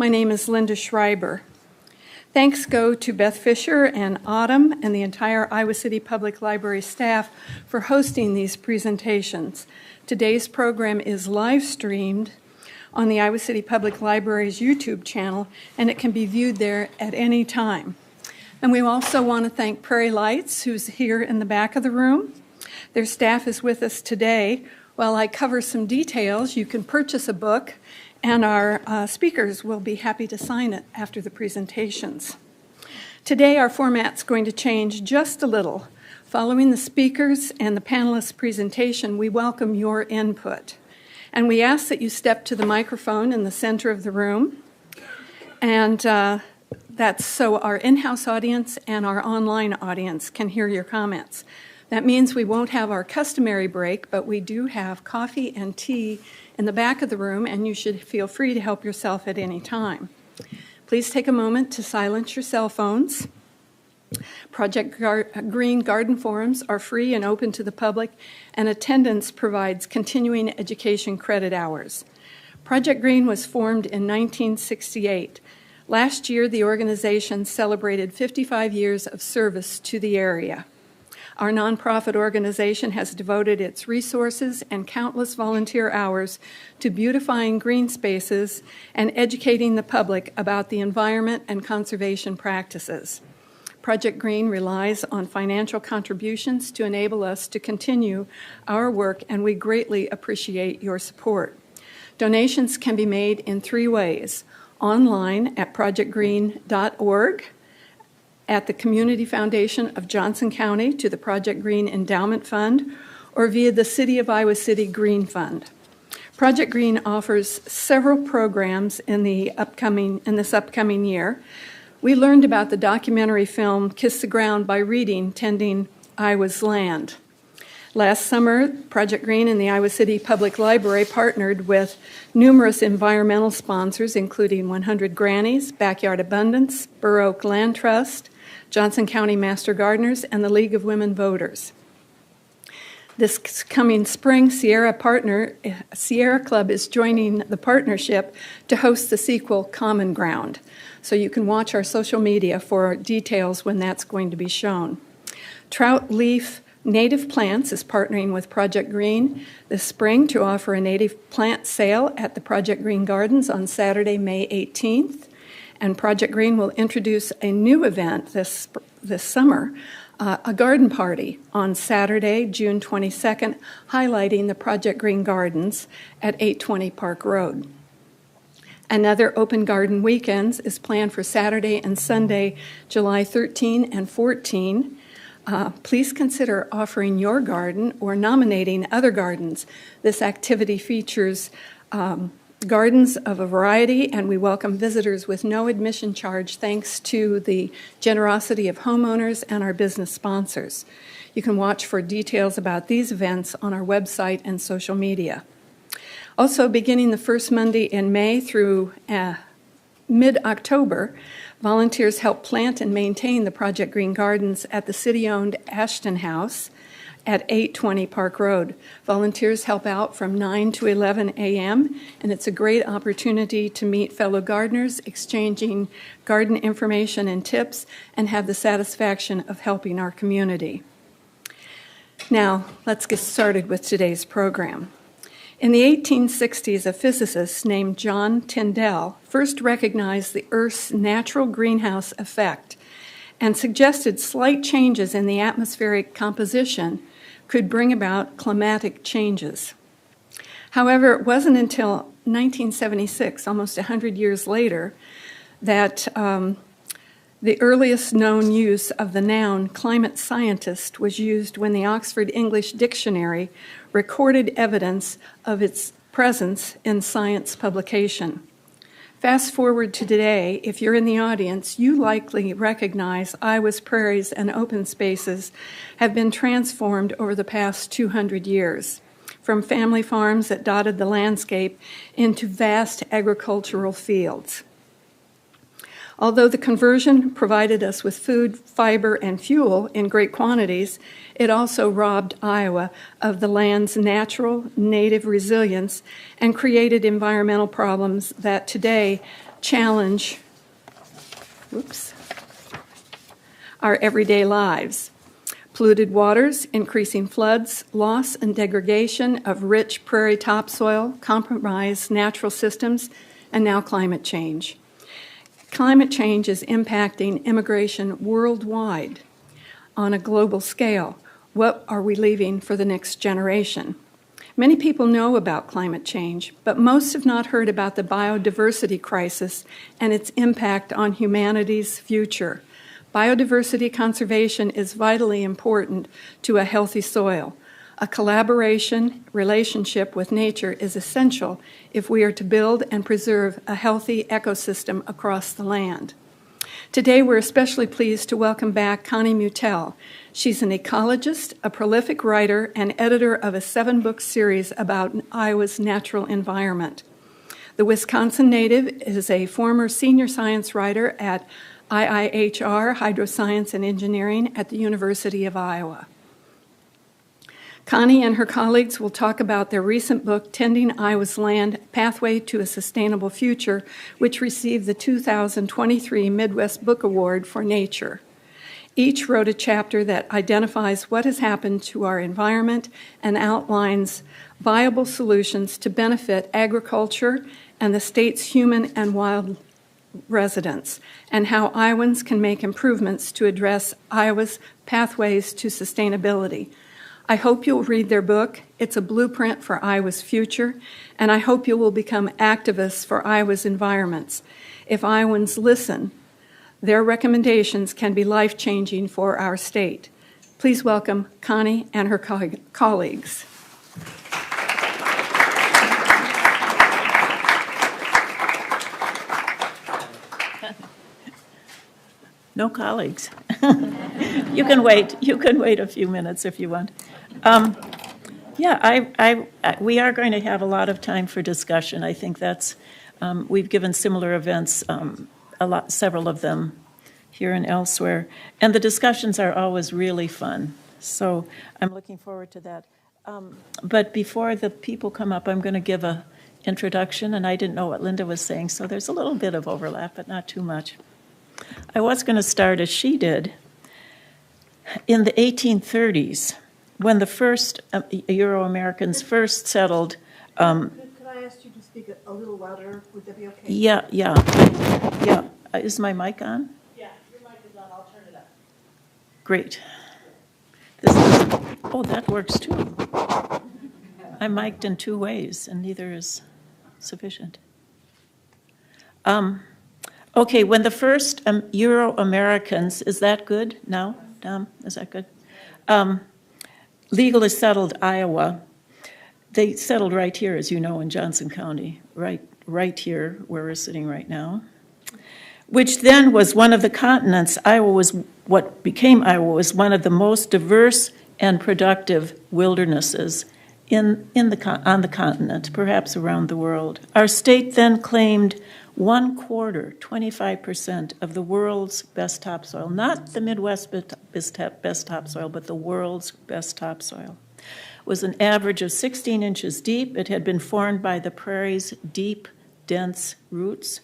My name is Linda Schreiber. Thanks go to Beth Fisher and Autumn and the entire Iowa City Public Library staff for hosting these presentations. Today's program is live streamed on the Iowa City Public Library's YouTube channel, and it can be viewed there at any time. And we also want to thank Prairie Lights, who's here in the back of the room. Their staff is with us today. While I cover some details, you can purchase a book, and our speakers will be happy to sign it after the presentations. Today, our format's going to change just a little. Following the speakers and the panelists' presentation, we welcome your input. And we ask that you step to the microphone in the center of the room. And that's so our in-house audience and our online audience can hear your comments. That means we won't have our customary break, but we do have coffee and tea in the back of the room, and you should feel free to help yourself at any time. Please take a moment to silence your cell phones. Project Green Garden Forums are free and open to the public, and attendance provides continuing education credit hours. Project Green was formed in 1968. Last year, the organization celebrated 55 years of service to the area. Our nonprofit organization has devoted its resources and countless volunteer hours to beautifying green spaces and educating the public about the environment and conservation practices. Project Green relies on financial contributions to enable us to continue our work, and we greatly appreciate your support. Donations can be made in 3 ways: online at projectgreen.org, at the Community Foundation of Johnson County to the Project Green Endowment Fund, or via the City of Iowa City Green Fund. Project Green offers several programs in this upcoming year. We learned about the documentary film Kiss the Ground by reading Tending Iowa's Land. Last summer, Project Green and the Iowa City Public Library partnered with numerous environmental sponsors, including 100 Grannies, Backyard Abundance, Burr Oak Land Trust, Johnson County Master Gardeners, and the League of Women Voters. This coming spring, Sierra Club is joining the partnership to host the sequel Common Ground. So you can watch our social media for details when that's going to be shown. Trout Leaf Native Plants is partnering with Project Green this spring to offer a native plant sale at the Project Green Gardens on Saturday, May 18th. And Project Green will introduce a new event this summer, a garden party on Saturday, June 22nd, highlighting the Project Green Gardens at 820 Park Road. Another open garden weekends is planned for Saturday and Sunday, July 13 and 14. Please consider offering your garden or nominating other gardens. This activity features gardens of a variety, and we welcome visitors with no admission charge thanks to the generosity of homeowners and our business sponsors. You can watch for details about these events on our website and social media. Also, beginning the first Monday in May through mid-October, volunteers help plant and maintain the Project Green Gardens at the city-owned Ashton House at 820 Park Road. Volunteers help out from 9 to 11 a.m., and it's a great opportunity to meet fellow gardeners, exchanging garden information and tips, and have the satisfaction of helping our community. Now, let's get started with today's program. In the 1860s, a physicist named John Tyndall first recognized the Earth's natural greenhouse effect and suggested slight changes in the atmospheric composition could bring about climatic changes. However, it wasn't until 1976, almost 100 years later, that the earliest known use of the noun climate scientist was used when the Oxford English Dictionary recorded evidence of its presence in science publication. Fast forward to today, if you're in the audience, you likely recognize Iowa's prairies and open spaces have been transformed over the past 200 years, from family farms that dotted the landscape into vast agricultural fields. Although the conversion provided us with food, fiber, and fuel in great quantities, it also robbed Iowa of the land's natural native resilience and created environmental problems that today challenge our everyday lives. Polluted waters, increasing floods, loss and degradation of rich prairie topsoil, compromised natural systems, and now climate change. Climate change is impacting immigration worldwide on a global scale. What are we leaving for the next generation? Many people know about climate change, but most have not heard about the biodiversity crisis and its impact on humanity's future. Biodiversity conservation is vitally important to a healthy soil. A collaboration relationship with nature is essential if we are to build and preserve a healthy ecosystem across the land. Today, we're especially pleased to welcome back Connie Mutel. She's an ecologist, a prolific writer, and editor of a 7-book series about Iowa's natural environment. The Wisconsin native is a former senior science writer at IIHR, Hydroscience and Engineering at the University of Iowa. Connie and her colleagues will talk about their recent book, Tending Iowa's Land, Pathway to a Sustainable Future, which received the 2023 Midwest Book Award for Nature. Each wrote a chapter that identifies what has happened to our environment and outlines viable solutions to benefit agriculture and the state's human and wild residents, and how Iowans can make improvements to address Iowa's pathways to sustainability. I hope you'll read their book. It's a blueprint for Iowa's future, and I hope you will become activists for Iowa's environments. If Iowans listen, their recommendations can be life-changing for our state. Please welcome Connie and her colleagues. No colleagues. You can wait. You can wait a few minutes if you want. We are going to have a lot of time for discussion. I think that's we've given similar events, several of them here and elsewhere, and the discussions are always really fun. So I'm looking forward to that. But before the people come up, I'm going to give an introduction, and I didn't know what Linda was saying, so there's a little bit of overlap, but not too much. I was going to start as she did. In the 1830s, when the first Euro-Americans first settled... Could I ask you to speak a little louder? Would that be okay? Yeah. Is my mic on? Yeah, your mic is on. I'll turn it up. Great. That works too. I'm mic'd in 2 ways, and neither is sufficient. Okay, when the first Euro-Americans, is that good now? Is that good? Legally settled Iowa. They settled right here, as you know, in Johnson County, right here where we're sitting right now, which then was one of the continents. What became Iowa was one of the most diverse and productive wildernesses on the continent, perhaps around the world. Our state then claimed 1/4, 25% of the world's best topsoil, not the Midwest best topsoil, but the world's best topsoil. It was an average of 16 inches deep. It had been formed by the prairie's deep, dense roots.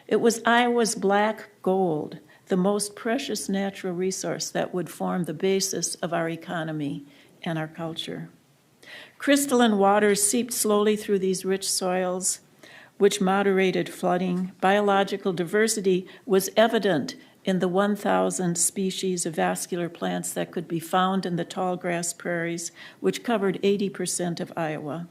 It was Iowa's black gold, the most precious natural resource that would form the basis of our economy and our culture. Crystalline waters seeped slowly through these rich soils, which moderated flooding. Biological diversity was evident in the 1,000 species of vascular plants that could be found in the tall grass prairies, which covered 80% of Iowa,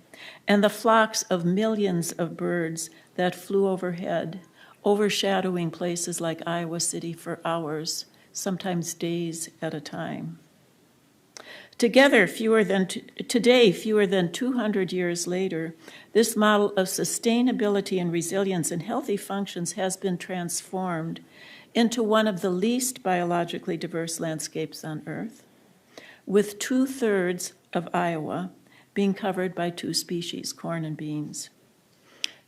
and the flocks of millions of birds that flew overhead, overshadowing places like Iowa City for hours, sometimes days at a time. Today, fewer than 200 years later, this model of sustainability and resilience and healthy functions has been transformed into one of the least biologically diverse landscapes on Earth, with 2/3 of Iowa being covered by 2 species, corn and beans.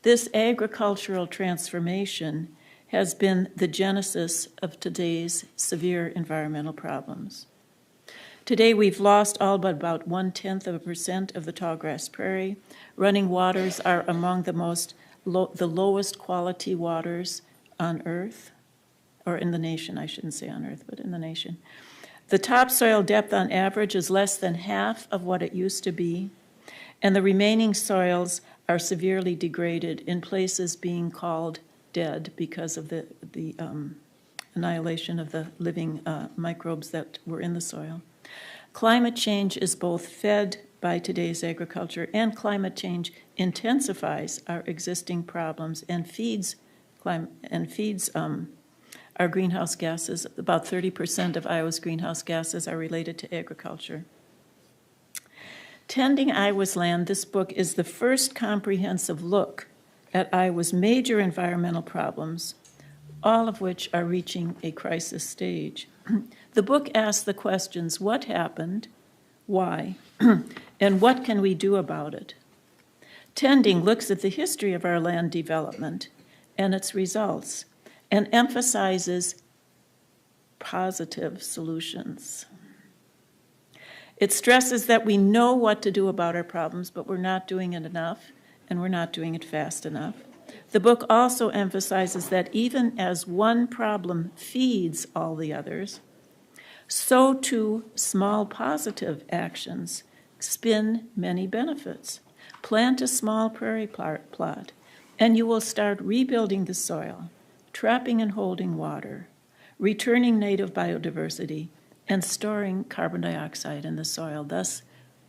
This agricultural transformation has been the genesis of today's severe environmental problems. Today, we've lost all but about 1/10% of the tallgrass prairie. Running waters are among the most the lowest quality waters on Earth, or in the nation, I shouldn't say on Earth, but in the nation. The topsoil depth on average is less than half of what it used to be, and the remaining soils are severely degraded, in places being called dead because of the annihilation of the living microbes that were in the soil. Climate change is both fed by today's agriculture, and climate change intensifies our existing problems and feeds our greenhouse gases. About 30% of Iowa's greenhouse gases are related to agriculture. Tending Iowa's Land, this book is the first comprehensive look at Iowa's major environmental problems, all of which are reaching a crisis stage. The book asks the questions: what happened, why, and what can we do about it? Tending looks at the history of our land development and its results, and emphasizes positive solutions. It stresses that we know what to do about our problems, but we're not doing it enough, and we're not doing it fast enough. The book also emphasizes that even as one problem feeds all the others, so too small positive actions spin many benefits. Plant a small prairie plot, and you will start rebuilding the soil, trapping and holding water, returning native biodiversity, and storing carbon dioxide in the soil, thus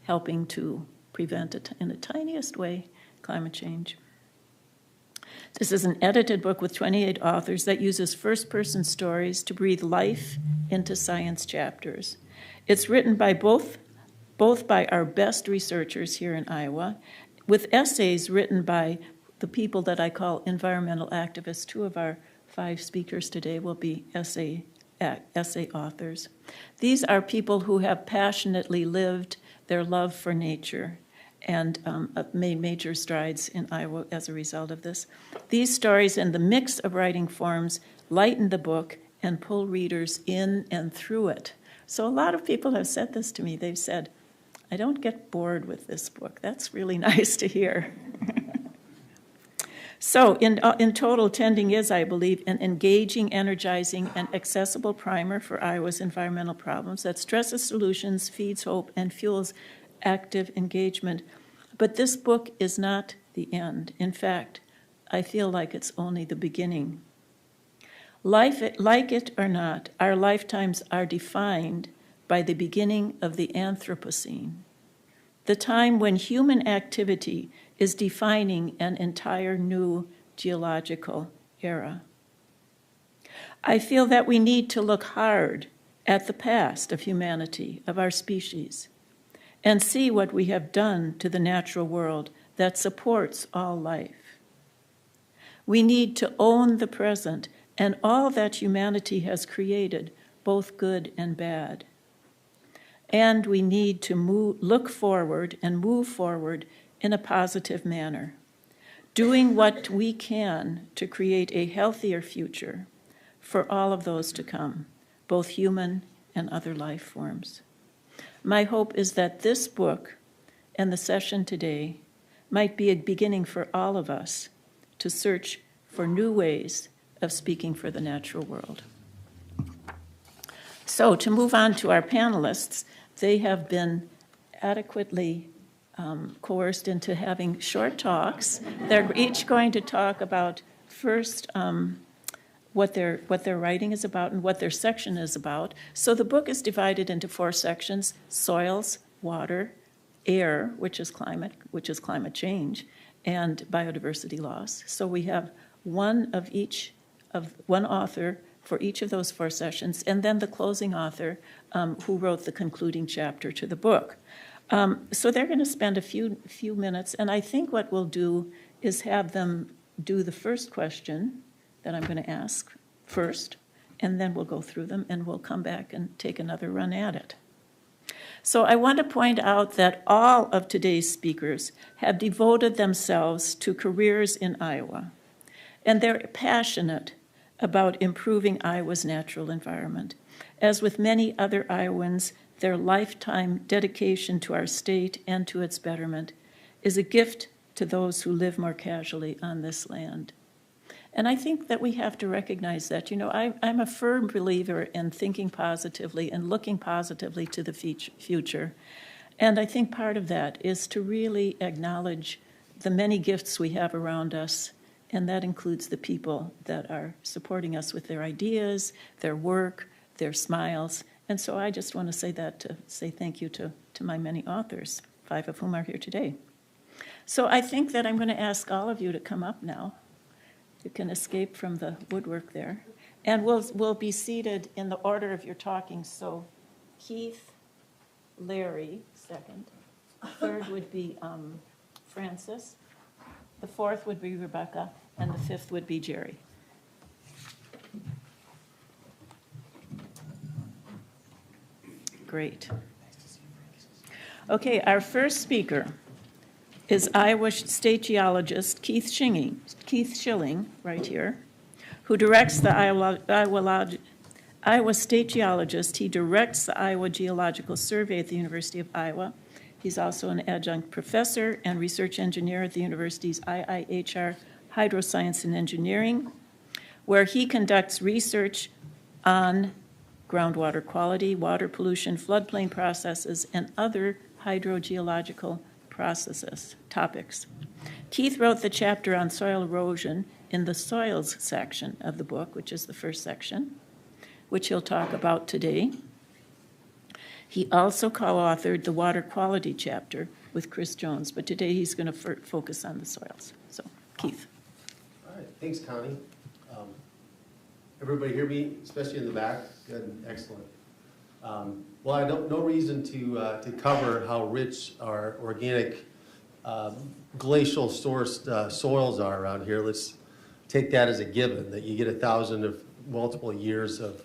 helping to prevent it in the tiniest way, climate change. This is an edited book with 28 authors that uses first-person stories to breathe life into science chapters. It's written by both by our best researchers here in Iowa, with essays written by the people that I call environmental activists. 2 of our 5 speakers today will be essay authors. These are people who have passionately lived their love for nature and made major strides in Iowa as a result of this. These stories and the mix of writing forms lighten the book and pull readers in and through it. So a lot of people have said this to me. They've said, I don't get bored with this book. That's really nice to hear. So in total, Tending is, I believe, an engaging, energizing, and accessible primer for Iowa's environmental problems that stresses solutions, feeds hope, and fuels active engagement. But this book is not the end. In fact, I feel like it's only the beginning. Like it or not, our lifetimes are defined by the beginning of the Anthropocene, the time when human activity is defining an entire new geological era. I feel that we need to look hard at the past of humanity, of our species, and see what we have done to the natural world that supports all life. We need to own the present and all that humanity has created, both good and bad. And we need to look forward and move forward in a positive manner, doing what we can to create a healthier future for all of those to come, both human and other life forms. My hope is that this book and the session today might be a beginning for all of us to search for new ways of speaking for the natural world. So to move on to our panelists, they have been adequately coerced into having short talks. They're each going to talk about first what their writing is about and what their section is about. So the book is divided into 4 sections: soils, water, air, which is climate change, and biodiversity loss. So we have one author for each of those 4 sessions, and then the closing author who wrote the concluding chapter to the book. So they're going to spend a few minutes, and I think what we'll do is have them do the first question that I'm going to ask first, and then we'll go through them, and we'll come back and take another run at it. So I want to point out that all of today's speakers have devoted themselves to careers in Iowa, and they're passionate about improving Iowa's natural environment. As with many other Iowans, their lifetime dedication to our state and to its betterment is a gift to those who live more casually on this land. And I think that we have to recognize that. You know, I'm a firm believer in thinking positively and looking positively to the future. And I think part of that is to really acknowledge the many gifts we have around us, and that includes the people that are supporting us with their ideas, their work, their smiles. And so I just want to say that, to say thank you to my many authors, 5 of whom are here today. So I think that I'm going to ask all of you to come up now. You can escape from the woodwork there. And we'll be seated in the order of your talking. So Keith, Larry, second. Third would be Francis. The fourth would be Rebecca. And the fifth would be Jerry. Great. Okay, our first speaker is Iowa State Geologist Keith Schilling, right here, who directs the Iowa State Geologist. He directs the Iowa Geological Survey at the University of Iowa. He's also an adjunct professor and research engineer at the university's IIHR Hydroscience and Engineering, where he conducts research on groundwater quality, water pollution, floodplain processes, and other hydrogeological topics. Keith wrote the chapter on soil erosion in the soils section of the book, which is the first section, which he'll talk about today. He also co-authored the water quality chapter with Chris Jones, but today he's going to focus on the soils. So, Keith. All right, thanks, Connie. Everybody hear me, especially in the back? Good, excellent. Well, I don't no reason to cover how rich our organic glacial sourced soils are around here. Let's take that as a given, that you get 1,000 of multiple years of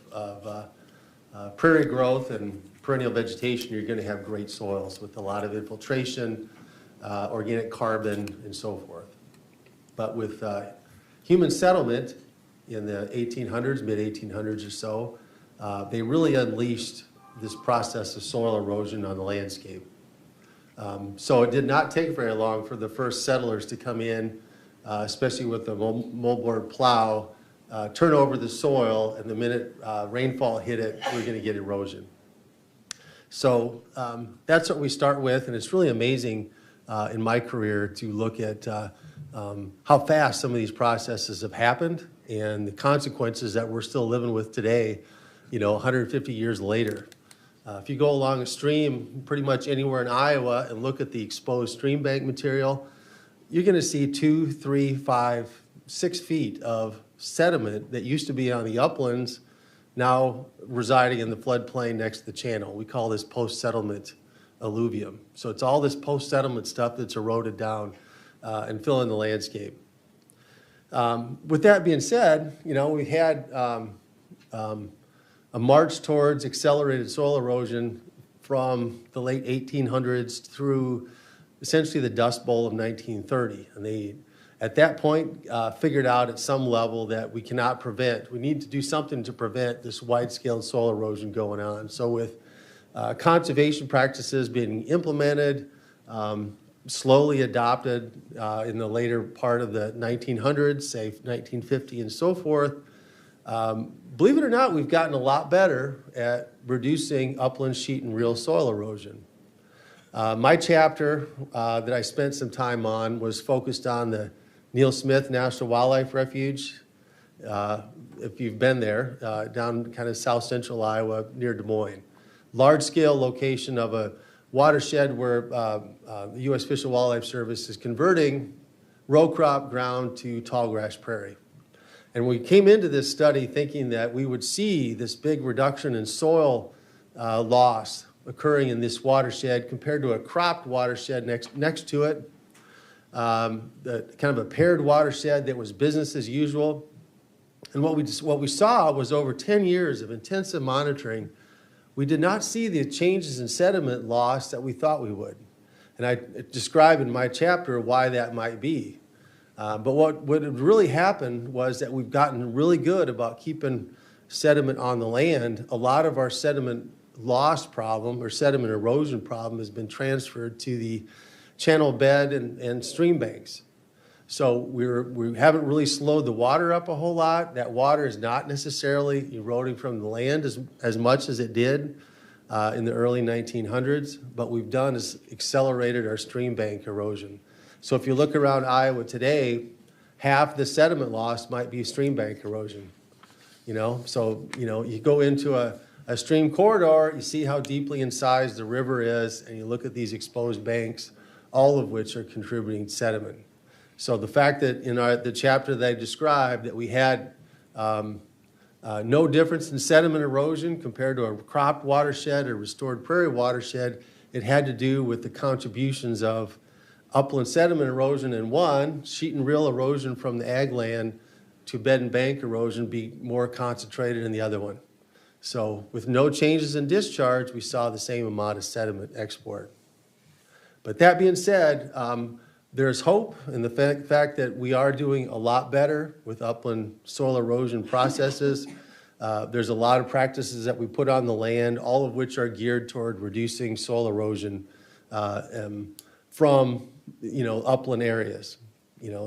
prairie growth and perennial vegetation. You're going to have great soils with a lot of infiltration, organic carbon, and so forth. But with human settlement in the 1800s, mid-1800s or so, they really unleashed this process of soil erosion on the landscape. So it did not take very long for the first settlers to come in, especially with the moldboard plow, turn over the soil, and the minute rainfall hit it, we're going to get erosion. So that's what we start with, and it's really amazing in my career to look at how fast some of these processes have happened and the consequences that we're still living with today, 150 years later. If you go along a stream pretty much anywhere in Iowa and look at the exposed stream bank material, you're going to see 2, 3, 5, 6 feet of sediment that used to be on the uplands now residing in the floodplain next to the channel. We call this post-settlement alluvium. So it's all this post-settlement stuff that's eroded down and filling the landscape. With that being said, we had a march towards accelerated soil erosion from the late 1800s through essentially the Dust Bowl of 1930. And they, at that point, figured out at some level that we cannot prevent. We need to do something to prevent this wide-scale soil erosion going on. So with conservation practices being implemented, slowly adopted in the later part of the 1900s, say 1950 and so forth, believe it or not, we've gotten a lot better at reducing upland sheet and real soil erosion. My chapter that I spent some time on was focused on the Neal Smith National Wildlife Refuge. If you've been there, down kind of south central Iowa near Des Moines. Large-scale location of a watershed where the U.S. Fish and Wildlife Service is converting row crop ground to tall grass prairie. And we came into this study thinking that we would see this big reduction in soil loss occurring in this watershed compared to a cropped watershed next to it, the kind of a paired watershed that was business as usual. And what we saw was over 10 years of intensive monitoring, we did not see the changes in sediment loss that we thought we would. And I describe in my chapter why that might be. But what had really happened was that we've gotten really good about keeping sediment on the land. A lot of our sediment loss problem or sediment erosion problem has been transferred to the channel bed and stream banks. So we haven't really slowed the water up a whole lot. That water is not necessarily eroding from the land as much as it did in the early 1900s. But we've done is accelerated our stream bank erosion. So if you look around Iowa today, half the sediment loss might be stream bank erosion. So you go into a stream corridor, you see how deeply incised the river is, and you look at these exposed banks, all of which are contributing sediment. So the fact that in the chapter that I described that we had no difference in sediment erosion compared to a cropped watershed or restored prairie watershed, it had to do with the contributions of upland sediment erosion in one, sheet and rill erosion from the ag land to bed and bank erosion be more concentrated in the other one. So with no changes in discharge, we saw the same amount of sediment export. But that being said, there's hope in the fact that we are doing a lot better with upland soil erosion processes. There's a lot of practices that we put on the land, all of which are geared toward reducing soil erosion from upland areas.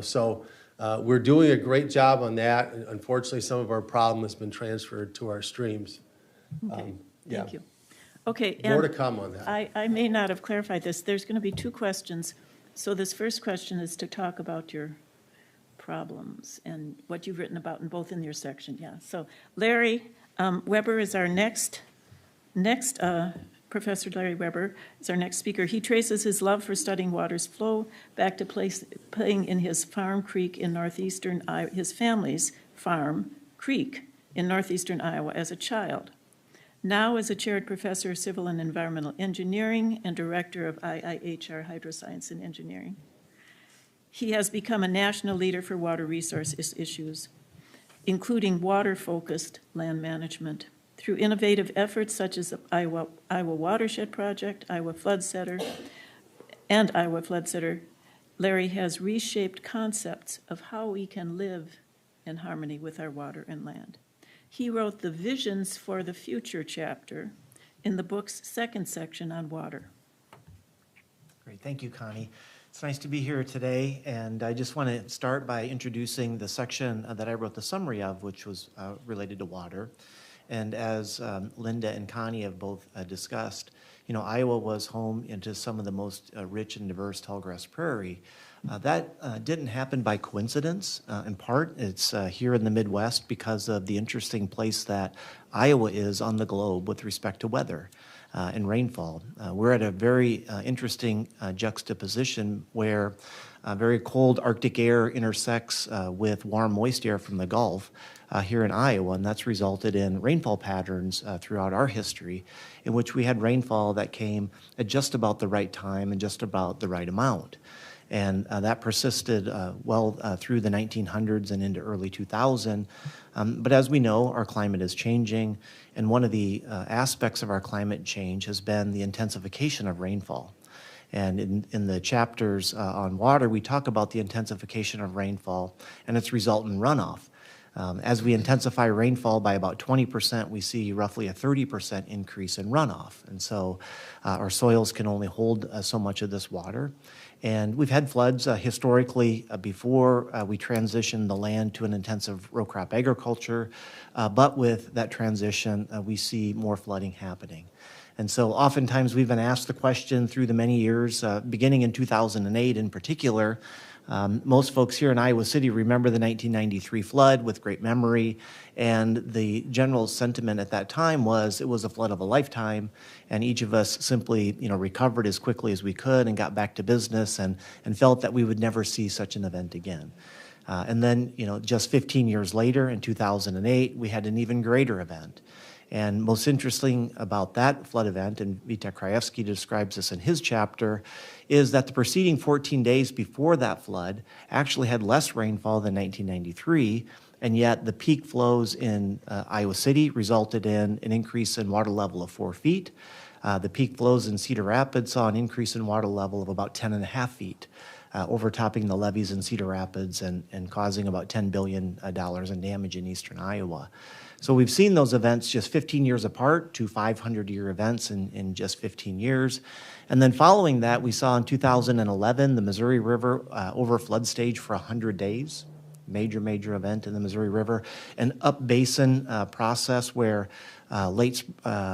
So we're doing a great job on that. Unfortunately, some of our problem has been transferred to our streams. Okay, thank you. Okay, More to and come on that. I may not have clarified this. There's going to be two questions. So this first question is to talk about your problems and what you've written about in both in your section. Yeah. So Larry Weber is our next Professor Larry Weber is our next speaker. He traces his love for studying water's flow back to playing in his farm creek in northeastern Iowa, his family's farm creek in northeastern Iowa as a child. Now as a chaired professor of civil and environmental engineering and director of IIHR Hydroscience and Engineering. He has become a national leader for water resource issues, including water-focused land management. Through innovative efforts such as the Iowa Watershed Project, Iowa Flood Center, Larry has reshaped concepts of how we can live in harmony with our water and land. He wrote the Visions for the Future chapter in the book's second section on water. Great, thank you, Connie. It's nice to be here today, and I just want to start by introducing the section that I wrote the summary of, which was related to water. And as Linda and Connie have both discussed, Iowa was home into some of the most rich and diverse tallgrass prairie. That didn't happen by coincidence. In part, it's here in the Midwest because of the interesting place that Iowa is on the globe with respect to weather and rainfall. We're at a very interesting juxtaposition where very cold Arctic air intersects with warm, moist air from the Gulf here in Iowa, and that's resulted in rainfall patterns throughout our history in which we had rainfall that came at just about the right time and just about the right amount. And that persisted through the 1900s and into early 2000. But as we know, our climate is changing, and one of the aspects of our climate change has been the intensification of rainfall. And in the chapters on water, we talk about the intensification of rainfall and its resultant runoff. As we intensify rainfall by about 20%, we see roughly a 30% increase in runoff. And so our soils can only hold so much of this water. And we've had floods historically before we transitioned the land to an intensive row crop agriculture. But with that transition, we see more flooding happening. And so oftentimes we've been asked the question through the many years, beginning in 2008 in particular. Most folks here in Iowa City remember the 1993 flood with great memory, and the general sentiment at that time was it was a flood of a lifetime, and each of us simply, recovered as quickly as we could and got back to business and felt that we would never see such an event again. And then, just 15 years later, in 2008, we had an even greater event. And most interesting about that flood event, and Vitek Krajewski describes this in his chapter, is that the preceding 14 days before that flood actually had less rainfall than 1993, and yet the peak flows in Iowa City resulted in an increase in water level of 4 feet. The peak flows in Cedar Rapids saw an increase in water level of about 10.5 feet, overtopping the levees in Cedar Rapids and causing about $10 billion in damage in eastern Iowa. So we've seen those events just 15 years apart, 2 500-year events in just 15 years. And then following that, we saw in 2011 the Missouri River over flood stage for 100 days. Major event in the Missouri River. An up-basin process where late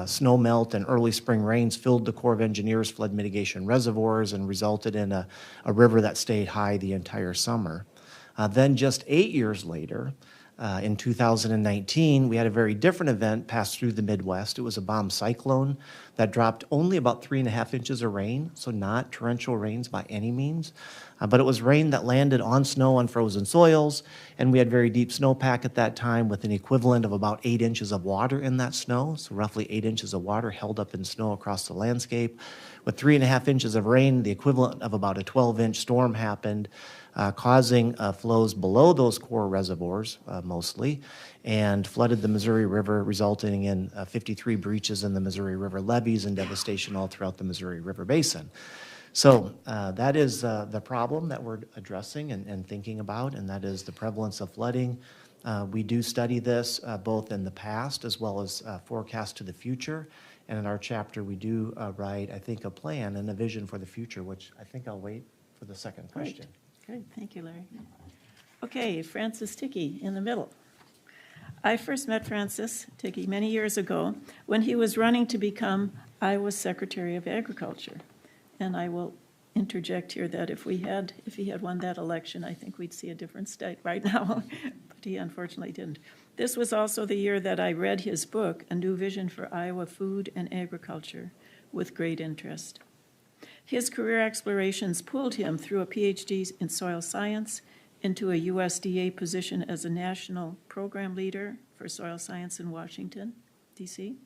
snow melt and early spring rains filled the Corps of Engineers flood mitigation reservoirs and resulted in a river that stayed high the entire summer. Then just 8 years later, in 2019, we had a very different event pass through the Midwest. It was a bomb cyclone that dropped only about 3.5 inches of rain, so not torrential rains by any means. But it was rain that landed on snow on frozen soils, and we had very deep snowpack at that time with an equivalent of about 8 inches of water in that snow, so roughly 8 inches of water held up in snow across the landscape. With 3.5 inches of rain, the equivalent of about a 12-inch storm happened, causing flows below those core reservoirs mostly, and flooded the Missouri River, resulting in 53 breaches in the Missouri River levees and devastation all throughout the Missouri River Basin. So that is the problem that we're addressing and thinking about, and that is the prevalence of flooding. We do study this both in the past as well as forecast to the future. And in our chapter, we do write, I think, a plan and a vision for the future, which I think I'll wait for the second question. Good, thank you, Larry. Okay, Francis Tickey in the middle. I first met Francis Tickey many years ago when he was running to become Iowa's Secretary of Agriculture. And I will interject here that if he had won that election, I think we'd see a different state right now, but he unfortunately didn't. This was also the year that I read his book, A New Vision for Iowa Food and Agriculture, with great interest. His career explorations pulled him through a PhD in soil science into a USDA position as a national program leader for soil science in Washington, D.C.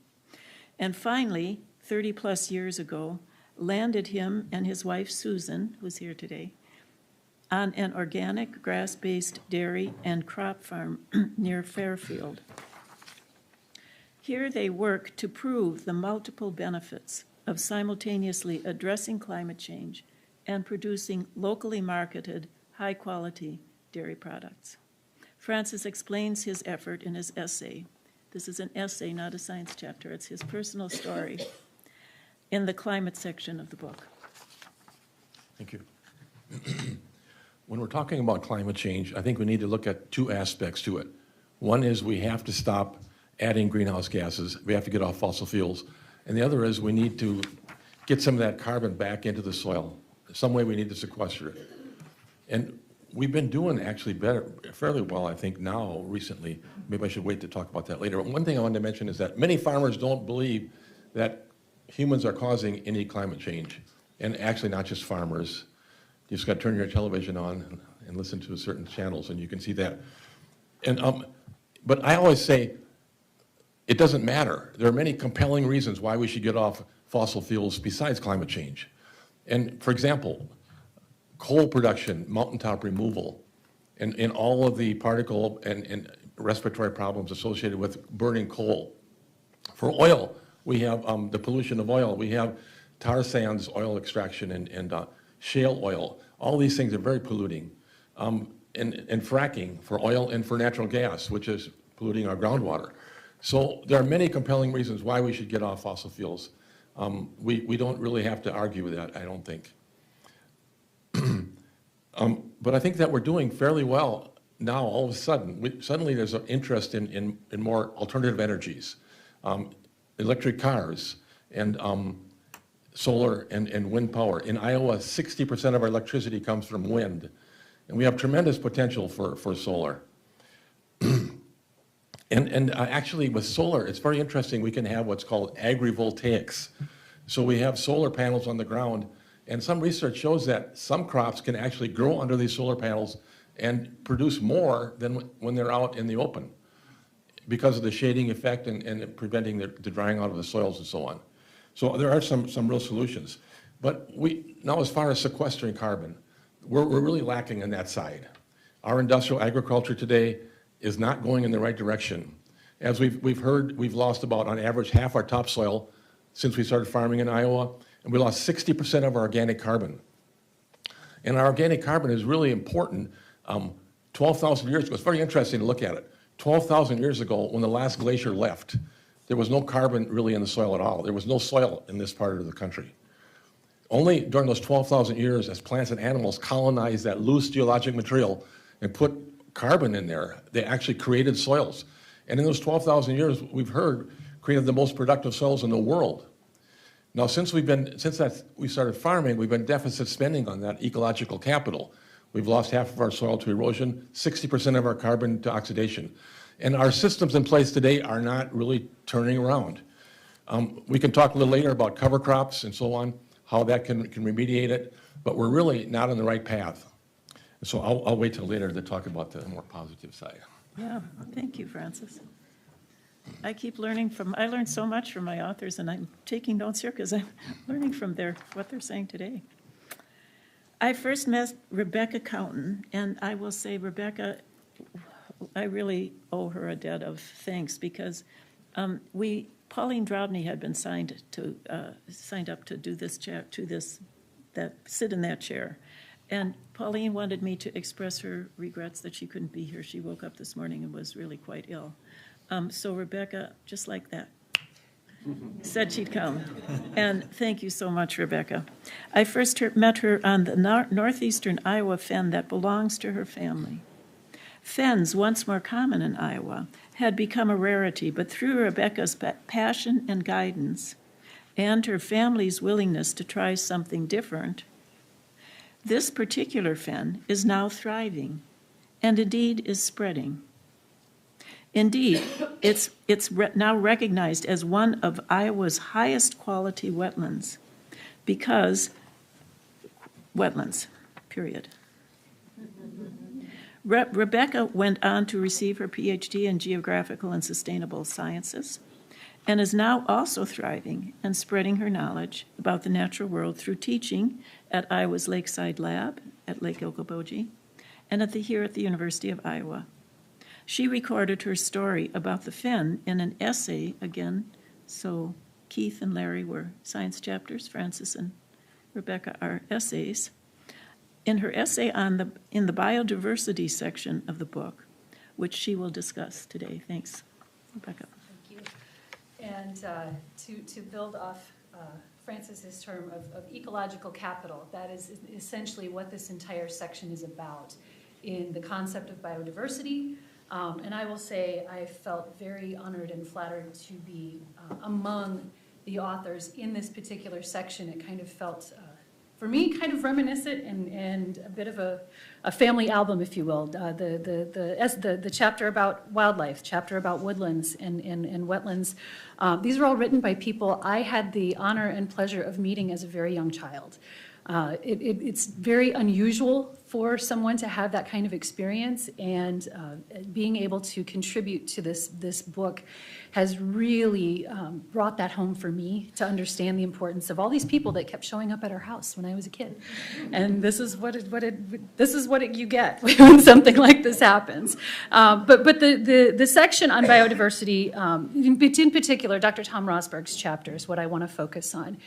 And finally, 30 plus years ago, landed him and his wife Susan, who's here today, on an organic grass-based dairy and crop farm near Fairfield. Here they work to prove the multiple benefits of simultaneously addressing climate change and producing locally marketed, high-quality dairy products. Francis explains his effort in his essay. This is an essay, not a science chapter. It's his personal story in the climate section of the book. Thank you. When we're talking about climate change, I think we need to look at two aspects to it. One is we have to stop adding greenhouse gases. We have to get off fossil fuels. And the other is we need to get some of that carbon back into the soil. Some way we need to sequester it. And we've been doing actually fairly well, I think, now recently. Maybe I should wait to talk about that later. But one thing I wanted to mention is that many farmers don't believe that humans are causing any climate change. And actually not just farmers. You just got to turn your television on and listen to certain channels and you can see that. And, but I always say, it doesn't matter. There are many compelling reasons why we should get off fossil fuels besides climate change. And for example, coal production, mountaintop removal, and all of the particle and respiratory problems associated with burning coal. For oil, we have the pollution of oil. We have tar sands oil extraction and shale oil. All these things are very polluting. And fracking for oil and for natural gas, which is polluting our groundwater. So there are many compelling reasons why we should get off fossil fuels. We don't really have to argue with that, I don't think. But I think that we're doing fairly well now all of a sudden. Suddenly there's an interest in more alternative energies. Electric cars and solar and wind power. In Iowa, 60% of our electricity comes from wind. And we have tremendous potential for solar. And actually with solar, it's very interesting. We can have what's called agrivoltaics. So we have solar panels on the ground, and some research shows that some crops can actually grow under these solar panels and produce more than when they're out in the open because of the shading effect and preventing the drying out of the soils and so on. So there are some real solutions. But now as far as sequestering carbon, we're really lacking on that side. Our industrial agriculture today is not going in the right direction. As we've heard, we've lost about, on average, half our topsoil since we started farming in Iowa, and we lost 60% of our organic carbon. And our organic carbon is really important. 12,000 years ago, it's very interesting to look at it. 12,000 years ago, when the last glacier left, there was no carbon really in the soil at all. There was no soil in this part of the country. Only during those 12,000 years, as plants and animals colonized that loose geologic material and put carbon in there, they actually created soils. And in those 12,000 years, we've heard, created the most productive soils in the world. Now, since we started farming, we've been deficit spending on that ecological capital. We've lost half of our soil to erosion, 60% of our carbon to oxidation. And our systems in place today are not really turning around. We can talk a little later about cover crops and so on, how that can remediate it, but we're really not on the right path. So I'll wait till later to talk about the more positive side. Yeah, thank you, Francis. I keep learning I learned so much from my authors, and I'm taking notes here because I'm learning from what they're saying today. I first met Rebecca Counton, and I will say, Rebecca, I really owe her a debt of thanks because Pauline Drobney had been signed up to do this chair, sit in that chair. And Pauline wanted me to express her regrets that she couldn't be here. She woke up this morning and was really quite ill. So Rebecca, just like that, said she'd come. And thank you so much, Rebecca. I first met her on the northeastern Iowa fen that belongs to her family. Fens, once more common in Iowa, had become a rarity, but through Rebecca's passion and guidance and her family's willingness to try something different, this particular fen is now thriving and indeed is spreading. Indeed, it's now recognized as one of Iowa's highest quality wetlands because wetlands, period. Rebecca went on to receive her PhD in Geographical and Sustainable Sciences and is now also thriving and spreading her knowledge about the natural world through teaching at Iowa's Lakeside Lab at Lake Okoboji and here at the University of Iowa. She recorded her story about the fen in an essay again, so Keith and Larry were science chapters, Francis and Rebecca are essays. In her essay in the biodiversity section of the book, which she will discuss today. Thanks, Rebecca. Thank you. And to build off Francis's term of ecological capital, that is essentially what this entire section is about in the concept of biodiversity. And I will say I felt very honored and flattered to be among the authors in this particular section. It kind of felt for me, kind of reminiscent and a bit of a family album, if you will. The chapter about wildlife, chapter about woodlands and wetlands. These are all written by people I had the honor and pleasure of meeting as a very young child. It's very unusual for someone to have that kind of experience, and being able to contribute to this book has really brought that home for me to understand the importance of all these people that kept showing up at our house when I was a kid. And this is what you get when something like this happens. But the section on biodiversity, in particular, Dr. Tom Rosberg's chapter is what I want to focus on,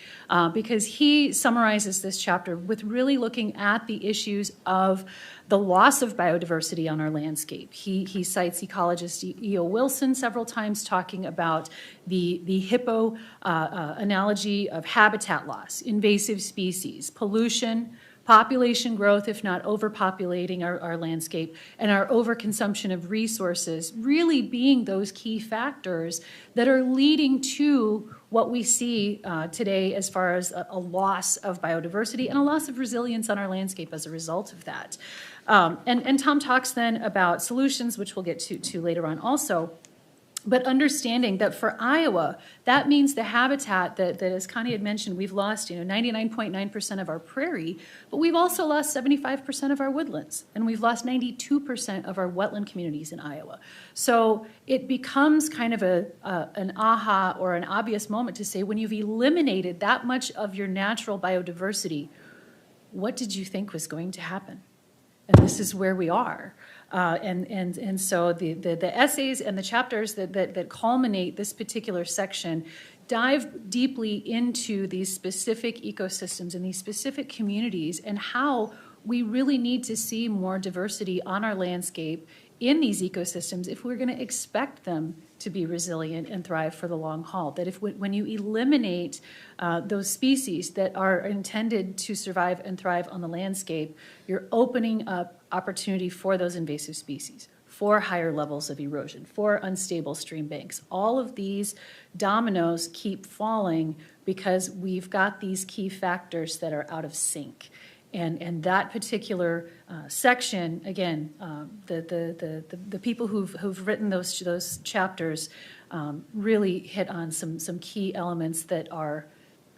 because he summarizes this chapter with really looking at the issues of the loss of biodiversity on our landscape. He cites ecologist E.O. Wilson several times, talking about the hippo analogy of habitat loss, invasive species, pollution, population growth, if not overpopulating our landscape, and our overconsumption of resources really being those key factors that are leading to what we see today as far as a loss of biodiversity and a loss of resilience on our landscape as a result of that. And Tom talks then about solutions, which we'll get to later on also. But understanding that for Iowa, that means the habitat that as Connie had mentioned, we've lost 99.9% of our prairie, but we've also lost 75% of our woodlands, and we've lost 92% of our wetland communities in Iowa. So it becomes kind of an aha or an obvious moment to say, when you've eliminated that much of your natural biodiversity, what did you think was going to happen? And this is where we are. And so the essays and the chapters that culminate this particular section dive deeply into these specific ecosystems and these specific communities and how we really need to see more diversity on our landscape in these ecosystems if we're going to expect them to be resilient and thrive for the long haul. That if when you eliminate those species that are intended to survive and thrive on the landscape, you're opening up opportunity for those invasive species, for higher levels of erosion, for unstable stream banks. All of these dominoes keep falling because we've got these key factors that are out of sync. And that particular section, again, the people who've written those chapters really hit on some key elements that are,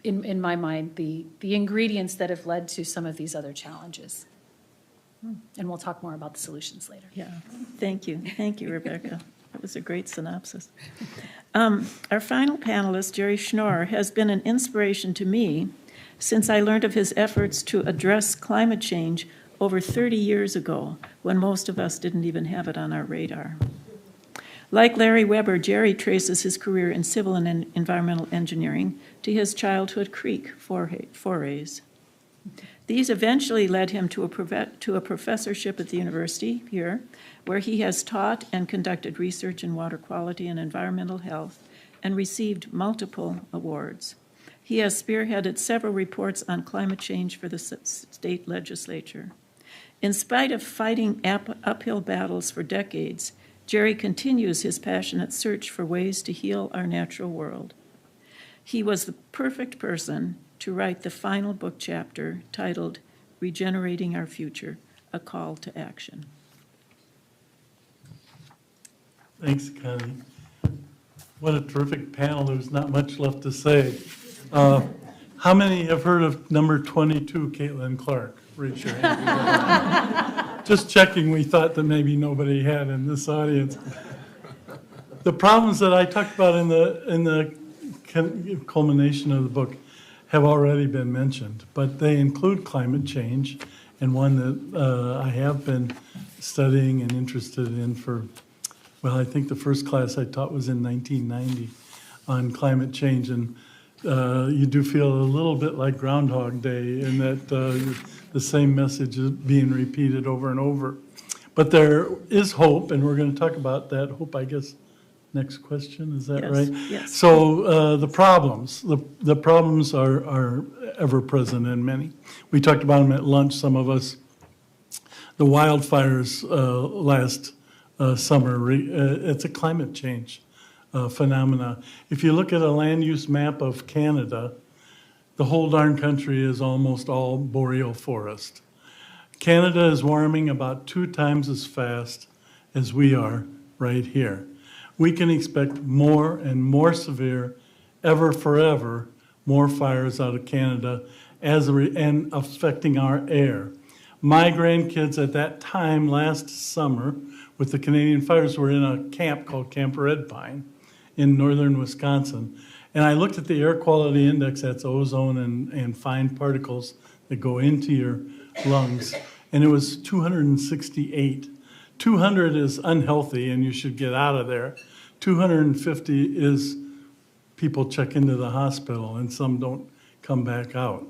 in my mind, the ingredients that have led to some of these other challenges. And we'll talk more about the solutions later. Yeah, thank you. Thank you, Rebecca. That was a great synopsis. Our final panelist, Jerry Schnoor, has been an inspiration to me since I learned of his efforts to address climate change over 30 years ago, when most of us didn't even have it on our radar. Like Larry Weber, Jerry traces his career in civil and environmental engineering to his childhood Creek forays. These eventually led him to a professorship at the university here, where he has taught and conducted research in water quality and environmental health and received multiple awards. He has spearheaded several reports on climate change for the state legislature. In spite of fighting uphill battles for decades, Jerry continues his passionate search for ways to heal our natural world. He was the perfect person to write the final book chapter titled Regenerating Our Future, A Call to Action. Thanks, Connie. What a terrific panel. There's not much left to say. How many have heard of number 22, Caitlin Clark? Raise your hand. Just checking, we thought that maybe nobody had in this audience. The problems that I talked about in the culmination of the book have already been mentioned, but they include climate change, and one that I have been studying and interested in for, well, I think the first class I taught was in 1990 on climate change, and you do feel a little bit like Groundhog Day in that the same message is being repeated over and over. But there is hope, and we're going to talk about that hope, I guess. Next question, is that right? Yes. So the problems are ever present in many. We talked about them at lunch, some of us. The wildfires last summer, it's a climate change phenomena. If you look at a land use map of Canada, the whole darn country is almost all boreal forest. Canada is warming about 2 times as fast as we are right here. We can expect more and more severe, forever, more fires out of Canada and affecting our air. My grandkids at that time last summer with the Canadian fires were in a camp called Camp Red Pine in northern Wisconsin. And I looked at the air quality index, that's ozone and fine particles that go into your lungs, and it was 268. 200 is unhealthy and you should get out of there. 250 is people check into the hospital and some don't come back out.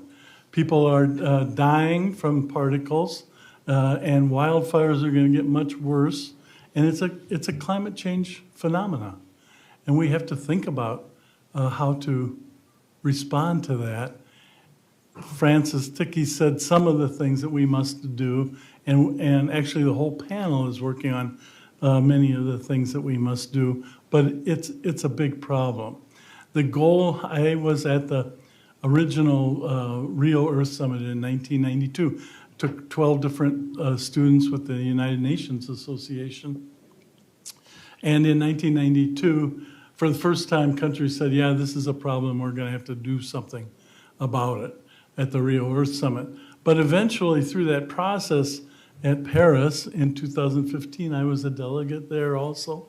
People are dying from particles and wildfires are going to get much worse. And it's a climate change phenomena. And we have to think about how to respond to that. Francis Ticky said some of the things that we must do, and actually the whole panel is working on many of the things that we must do, but it's a big problem. The goal, I was at the original Rio Earth Summit in 1992, took 12 different students with the United Nations Association, and in 1992, for the first time, countries said, yeah, this is a problem, we're going to have to do something about it at the Rio Earth Summit. But eventually, through that process at Paris in 2015, I was a delegate there also.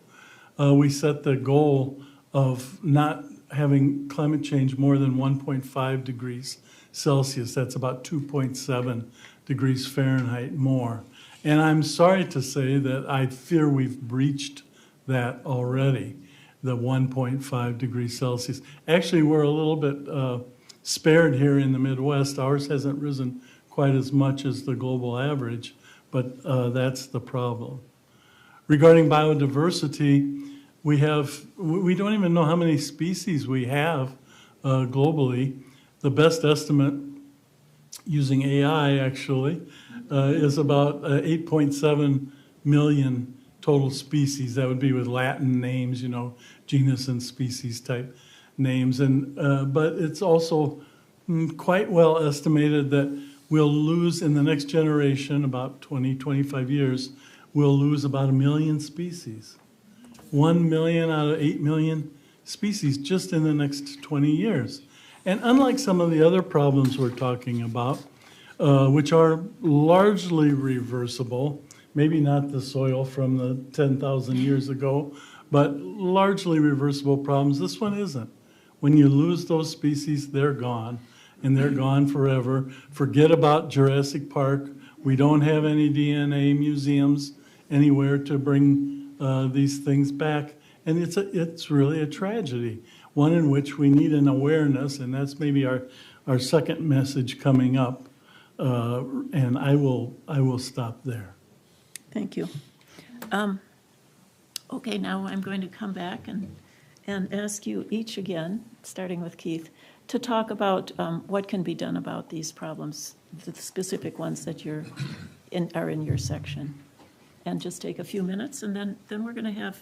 We set the goal of not having climate change more than 1.5 degrees Celsius. That's about 2.7 degrees Fahrenheit more. And I'm sorry to say that I fear we've breached that already, the 1.5 degrees Celsius. Actually, we're a little bit spared here in the Midwest. Ours hasn't risen quite as much as the global average, but that's the problem. Regarding biodiversity, we don't even know how many species we have globally. The best estimate, using AI actually, is about 8.7 million total species. That would be with Latin names, you know, genus and species type names. But it's also quite well estimated that we'll lose in the next generation, about 20, 25 years, we'll lose about 1 million species. 1 million out of 8 million species just in the next 20 years. And unlike some of the other problems we're talking about, which are largely reversible, maybe not the soil from the 10,000 years ago, but largely reversible problems, this one isn't. When you lose those species, they're gone, and they're gone forever. Forget about Jurassic Park. We don't have any DNA museums anywhere to bring these things back. And it's really a tragedy, one in which we need an awareness, and that's maybe our second message coming up. And I will stop there. Thank you. Okay, now I'm going to come back and ask you each again, starting with Keith, to talk about what can be done about these problems, the specific ones that are in your section. And just take a few minutes, and then we're going to have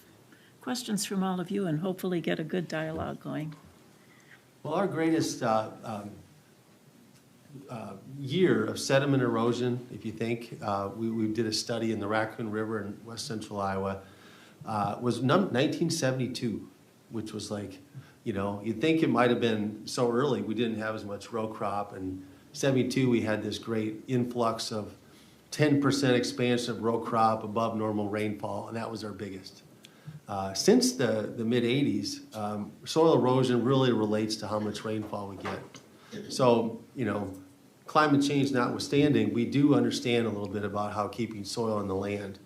questions from all of you and hopefully get a good dialogue going. Well, our greatest year of sediment erosion, if you think, we did a study in the Raccoon River in west central Iowa, was 1972, which was like, you know, you'd think it might have been so early, we didn't have as much row crop. And 72, we had this great influx of 10% expansion of row crop above normal rainfall, and that was our biggest. Since the mid-'80s, soil erosion really relates to how much rainfall we get. So, you know, climate change notwithstanding, we do understand a little bit about how keeping soil on the land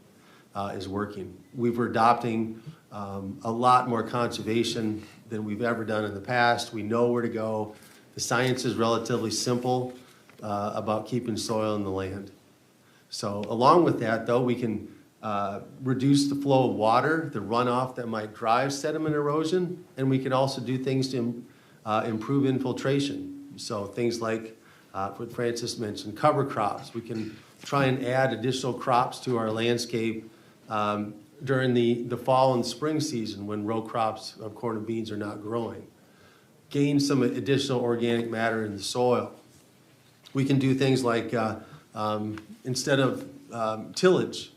is working. We're adopting a lot more conservation than we've ever done in the past. We know where to go. The science is relatively simple about keeping soil in the land. So along with that, though, we can reduce the flow of water, the runoff that might drive sediment erosion, and we can also do things to improve infiltration. So things like what Francis mentioned, cover crops. We can try and add additional crops to our landscape during the fall and spring season when row crops of corn and beans are not growing. Gain some additional organic matter in the soil. We can do things like instead of tillage,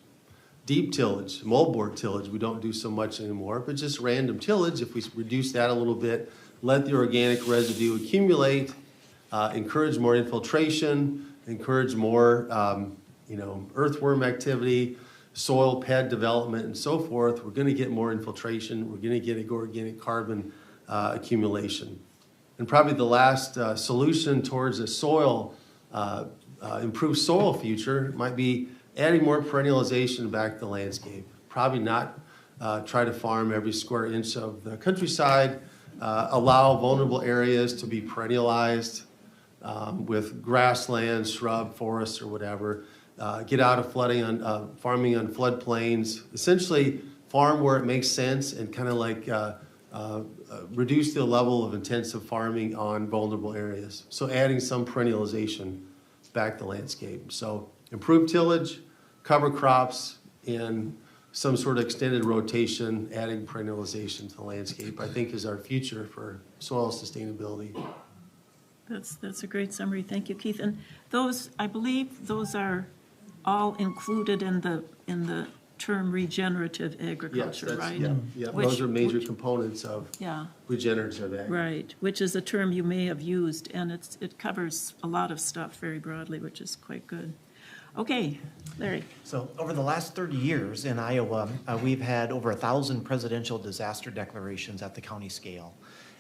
deep tillage, moldboard tillage, we don't do so much anymore, but just random tillage, if we reduce that a little bit, let the organic residue accumulate, encourage more infiltration, encourage more earthworm activity, soil pad development, and so forth, we're going to get more infiltration, we're going to get organic carbon accumulation. And probably the last solution towards a soil improved soil future might be adding more perennialization back to the landscape. Probably not try to farm every square inch of the countryside. Allow vulnerable areas to be perennialized with grasslands, shrub, forests, or whatever. Get out of flooding on farming on floodplains. Essentially, farm where it makes sense and kind of like reduce the level of intensive farming on vulnerable areas. So adding some perennialization back to the landscape. So improved tillage, cover crops, and some sort of extended rotation, adding perennialization to the landscape, I think is our future for soil sustainability. That's a great summary. Thank you, Keith. And those, I believe, those are all included in the term regenerative agriculture, right? Yeah, those are major components of regenerative agriculture. Right, which is a term you may have used, and it covers a lot of stuff very broadly, which is quite good. Okay, Larry. So over the last 30 years in Iowa, we've had over 1,000 presidential disaster declarations at the county scale.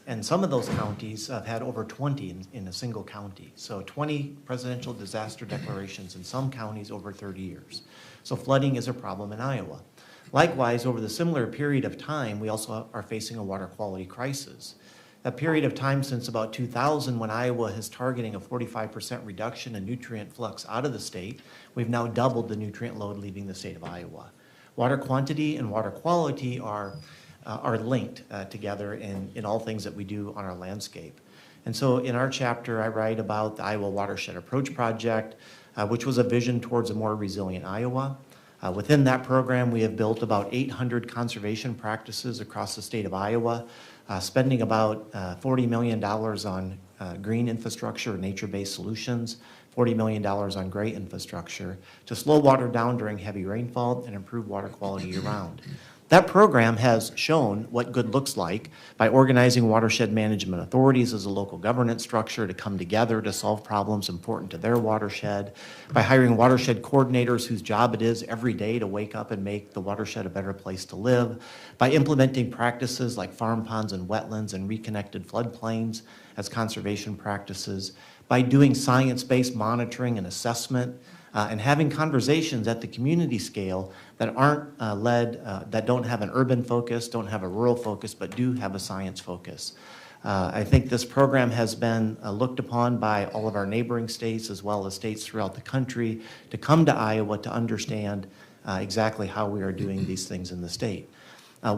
And some of those counties have had over 20 in a single county. So 20 presidential disaster declarations in some counties over 30 years. So flooding is a problem in Iowa. Likewise, over the similar period of time, we also are facing a water quality crisis. That period of time since about 2000, when Iowa is targeting a 45% reduction in nutrient flux out of the state, we've now doubled the nutrient load leaving the state of Iowa. water quantity and water quality are linked together in all things that we do on our landscape. And so in our chapter, I write about the Iowa Watershed Approach Project, which was a vision towards a more resilient Iowa. Within that program, we have built about 800 conservation practices across the state of Iowa, spending about $40 million on green infrastructure, nature-based solutions, $40 million on gray infrastructure to slow water down during heavy rainfall and improve water quality year-round. That program has shown what good looks like by organizing watershed management authorities as a local governance structure to come together to solve problems important to their watershed, by hiring watershed coordinators whose job it is every day to wake up and make the watershed a better place to live, by implementing practices like farm ponds and wetlands and reconnected floodplains as conservation practices, by doing science-based monitoring and assessment, and having conversations at the community scale that aren't that don't have an urban focus, don't have a rural focus, but do have a science focus. I think this program has been looked upon by all of our neighboring states as well as states throughout the country to come to Iowa to understand exactly how we are doing these things in the state.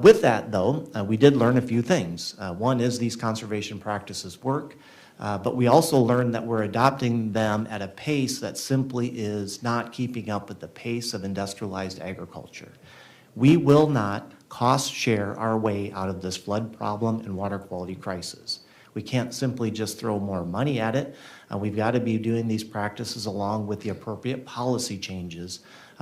With that, though, we did learn a few things. One is these conservation practices work. But we also learned that we're adopting them at a pace that simply is not keeping up with the pace of industrialized agriculture. We will not cost share our way out of this flood problem and water quality crisis. We can't simply just throw more money at it. We've got to be doing these practices along with the appropriate policy changes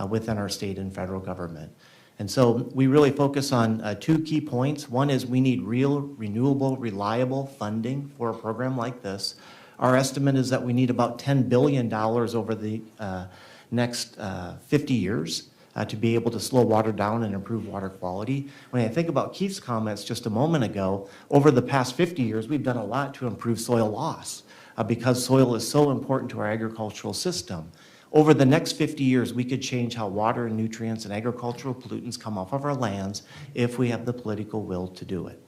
within our state and federal government. And so we really focus on two key points. One is we need real, renewable, reliable funding for a program like this. Our estimate is that we need about $10 billion over the next 50 years to be able to slow water down and improve water quality. When I think about Keith's comments just a moment ago, over the past 50 years, we've done a lot to improve soil loss because soil is so important to our agricultural system. Over the next 50 years, we could change how water and nutrients and agricultural pollutants come off of our lands if we have the political will to do it.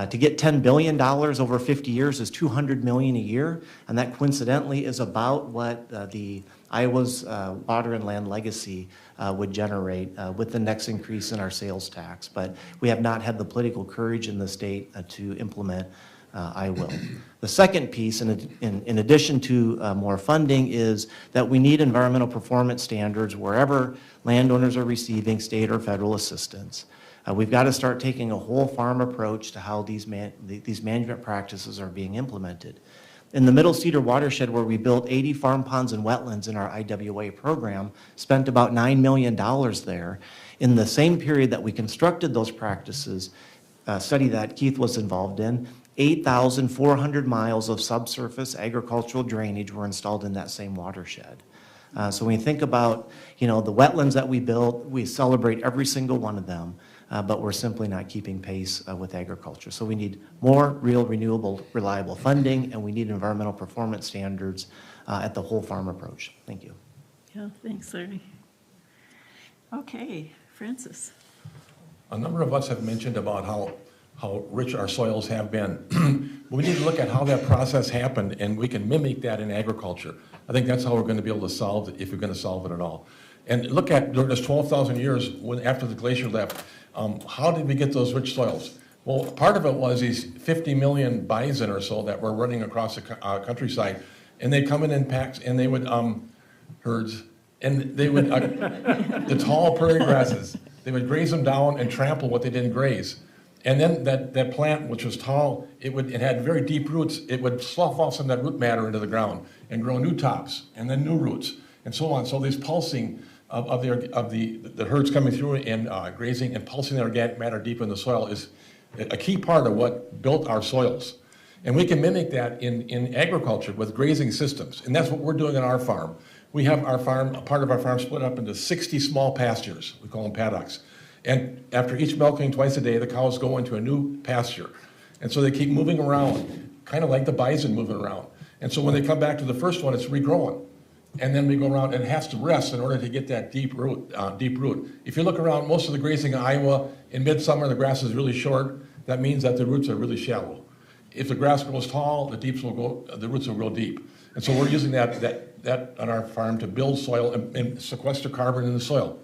To get $10 billion over 50 years is $200 million a year, and that coincidentally is about what the Iowa's water and land legacy would generate with the next increase in our sales tax. But we have not had the political courage in the state to implement I will. The second piece, in addition to more funding, is that we need environmental performance standards wherever landowners are receiving state or federal assistance. We've got to start taking a whole farm approach to how these management practices are being implemented. In the Middle Cedar watershed, where we built 80 farm ponds and wetlands in our IWA program, spent about $9 million there. In the same period that we constructed those practices, a study that Keith was involved in, 8,400 miles of subsurface agricultural drainage were installed in that same watershed. So when you think about, the wetlands that we built, we celebrate every single one of them, but we're simply not keeping pace with agriculture. So we need more real, renewable, reliable funding, and we need environmental performance standards at the whole farm approach. Thank you. Yeah, thanks, Larry. Okay, Francis. A number of us have mentioned about how rich our soils have been. We need to look at how that process happened, and we can mimic that in agriculture. I think that's how we're going to be able to solve it, if we're going to solve it at all. And look at during this 12,000 years after the glacier left, how did we get those rich soils? Well, part of it was these 50 million bison or so that were running across the countryside, and they'd come in packs, and they would, herds, and they would, the tall prairie grasses, they would graze them down and trample what they didn't graze. And then that plant, which was tall, it had very deep roots. It would slough off some of that root matter into the ground and grow new tops and then new roots and so on. So this pulsing of the herds coming through and grazing and pulsing the organic matter deep in the soil is a key part of what built our soils. And we can mimic that in agriculture with grazing systems. And that's what we're doing on our farm. We have our farm, a part of our farm split up into 60 small pastures. We call them paddocks. And after each milking twice a day, the cows go into a new pasture. And so they keep moving around, kind of like the bison moving around. And so when they come back to the first one, it's regrowing. And then we go around, and it has to rest in order to get that deep root. If you look around, most of the grazing in Iowa, in midsummer, the grass is really short. That means that the roots are really shallow. If the grass grows tall, the roots will grow deep. And so we're using that on our farm to build soil and sequester carbon in the soil.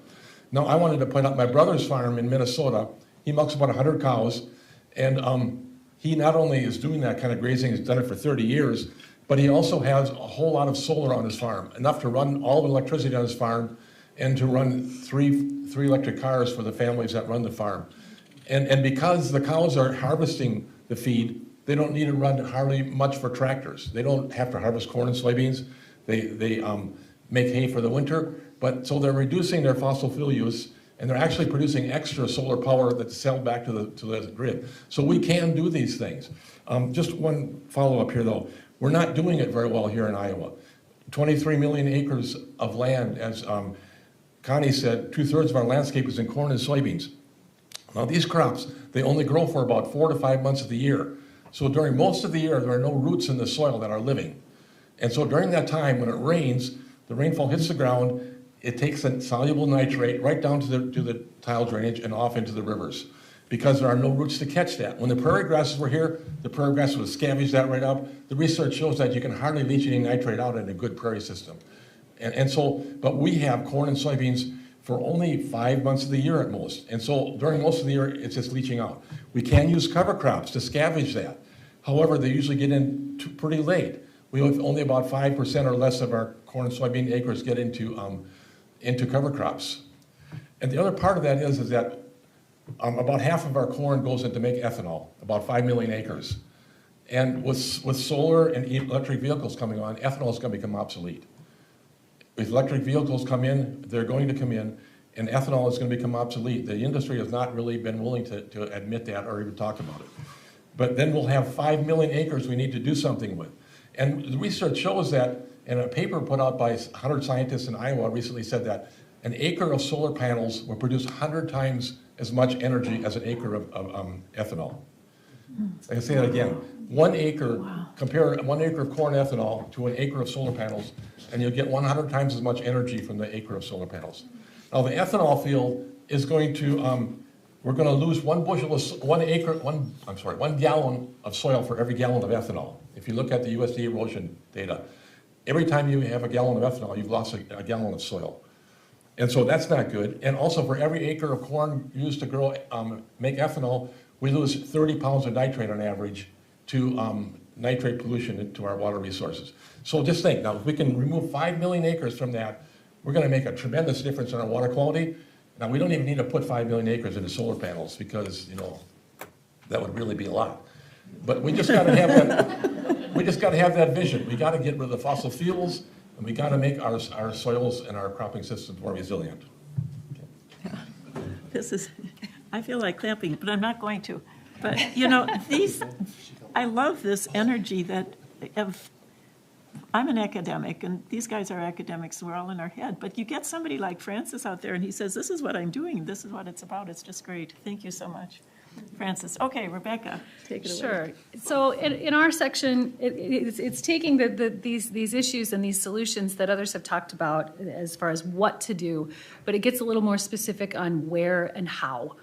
Now, I wanted to point out my brother's farm in Minnesota. He milks about 100 cows, and he not only is doing that kind of grazing, he's done it for 30 years, but he also has a whole lot of solar on his farm, enough to run all the electricity on his farm and to run three electric cars for the families that run the farm. And because the cows are harvesting the feed, they don't need to run hardly much for tractors. They don't have to harvest corn and soybeans. They make hay for the winter, but so they're reducing their fossil fuel use, and they're actually producing extra solar power that's sell back to the grid. So we can do these things. Just one follow-up here, though. We're not doing it very well here in Iowa. 23 million acres of land, as Connie said, 2/3 of our landscape is in corn and soybeans. Now, these crops, they only grow for about 4 to 5 months of the year. So during most of the year, there are no roots in the soil that are living. And so during that time, when it rains, the rainfall hits the ground, it takes a soluble nitrate right down to the tile drainage and off into the rivers, because there are no roots to catch that. When the prairie grasses were here, the prairie grasses would scavenge that right up. The research shows that you can hardly leach any nitrate out in a good prairie system. And so, but we have corn and soybeans for only 5 months of the year at most. And so during most of the year, it's just leaching out. We can use cover crops to scavenge that. However, they usually get in pretty late. We have only about 5% or less of our corn and soybean acres get into cover crops. And the other part of that is that about half of our corn goes into make ethanol, about 5 million acres. And with solar and electric vehicles coming on, ethanol is going to become obsolete. If electric vehicles come in, they're going to come in, and ethanol is going to become obsolete. The industry has not really been willing to admit that or even talk about it. But then we'll have 5 million acres we need to do something with. And the research shows that, and a paper put out by 100 scientists in Iowa recently said that an acre of solar panels will produce 100 times as much energy as an acre of ethanol. I say that again. 1 acre, wow. Compare 1 acre of corn ethanol to an acre of solar panels, and you'll get 100 times as much energy from the acre of solar panels. Now, the ethanol field is going to, we're going to lose 1 gallon of soil for every gallon of ethanol. If you look at the USDA erosion data, every time you have a gallon of ethanol, you've lost a gallon of soil. And so that's not good. And also for every acre of corn used to grow, make ethanol, we lose 30 pounds of nitrate on average to nitrate pollution into our water resources. So just think, now if we can remove 5 million acres from that, we're going to make a tremendous difference in our water quality. Now we don't even need to put 5 million acres into solar panels because, you know, that would really be a lot. But we just got to have that. We just got to have that vision. We got to get rid of the fossil fuels, and we got to make our soils and our cropping systems more resilient. Yeah. This is, I feel like clapping, but I'm not going to. But you know, I love this energy that I'm an academic, and these guys are academics, we're all in our head. But you get somebody like Francis out there, and he says, this is what I'm doing, this is what it's about. It's just great. Thank you so much, Francis. Okay, Rebecca, take it away. Sure. So in our section, it's taking these issues and these solutions that others have talked about as far as what to do, but it gets a little more specific on where and how.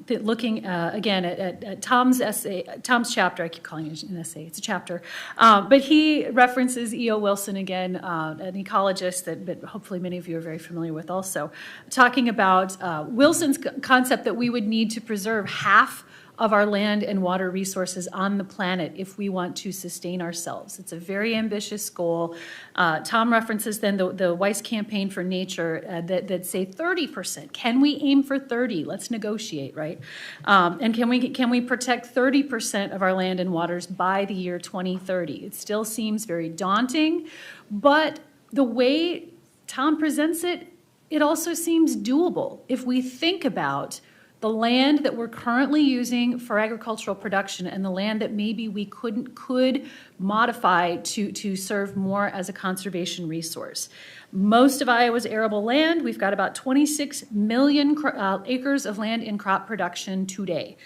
Looking again at Tom's essay, Tom's chapter, I keep calling it an essay, it's a chapter, but he references E.O. Wilson again, an ecologist that hopefully many of you are very familiar with also, talking about Wilson's concept that we would need to preserve half of our land and water resources on the planet if we want to sustain ourselves. It's a very ambitious goal. Tom references then the Weiss Campaign for Nature that say 30%. Can we aim for 30? Let's negotiate, right? And can we protect 30% of our land and waters by the year 2030? It still seems very daunting, but the way Tom presents it, it also seems doable. If we think about the land that we're currently using for agricultural production and the land that maybe we could modify to serve more as a conservation resource. Most of Iowa's arable land, we've got about 26 million acres of land in crop production today.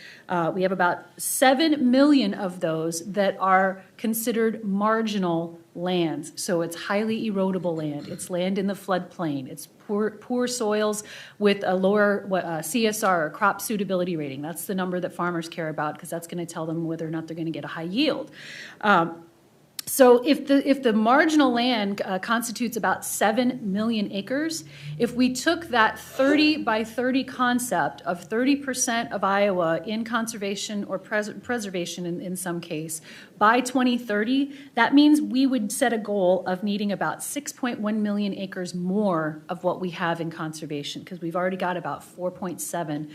We have about 7 million of those that are considered marginal lands. So it's highly erodible land. It's land in the floodplain. It's poor soils with a lower CSR, or crop suitability rating. That's the number that farmers care about because that's going to tell them whether or not they're going to get a high yield. So if the marginal land constitutes about 7 million acres, if we took that 30 by 30 concept of 30% of Iowa in conservation or preservation in some case by 2030, that means we would set a goal of needing about 6.1 million acres more of what we have in conservation, because we've already got about 4.7.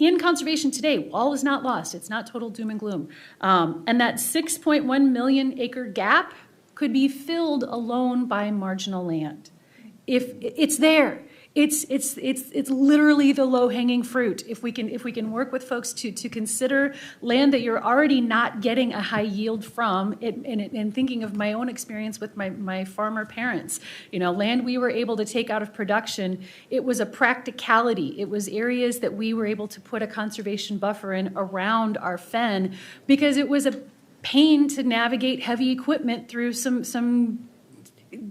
In conservation today, all is not lost. It's not total doom and gloom. And that 6.1 million acre gap could be filled alone by marginal land. If it's there, it's literally the low-hanging fruit. If we can work with folks to consider land that you're already not getting a high yield from, and thinking of my own experience with my farmer parents, land we were able to take out of production, it was a practicality. It was areas that we were able to put a conservation buffer in around our fen, because it was a pain to navigate heavy equipment through some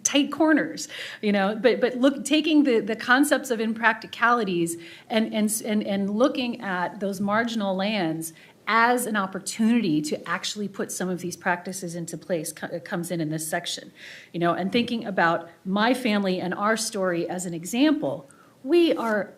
tight corners, but look, taking the concepts of impracticalities and looking at those marginal lands as an opportunity to actually put some of these practices into place comes in this section, and thinking about my family and our story as an example. We are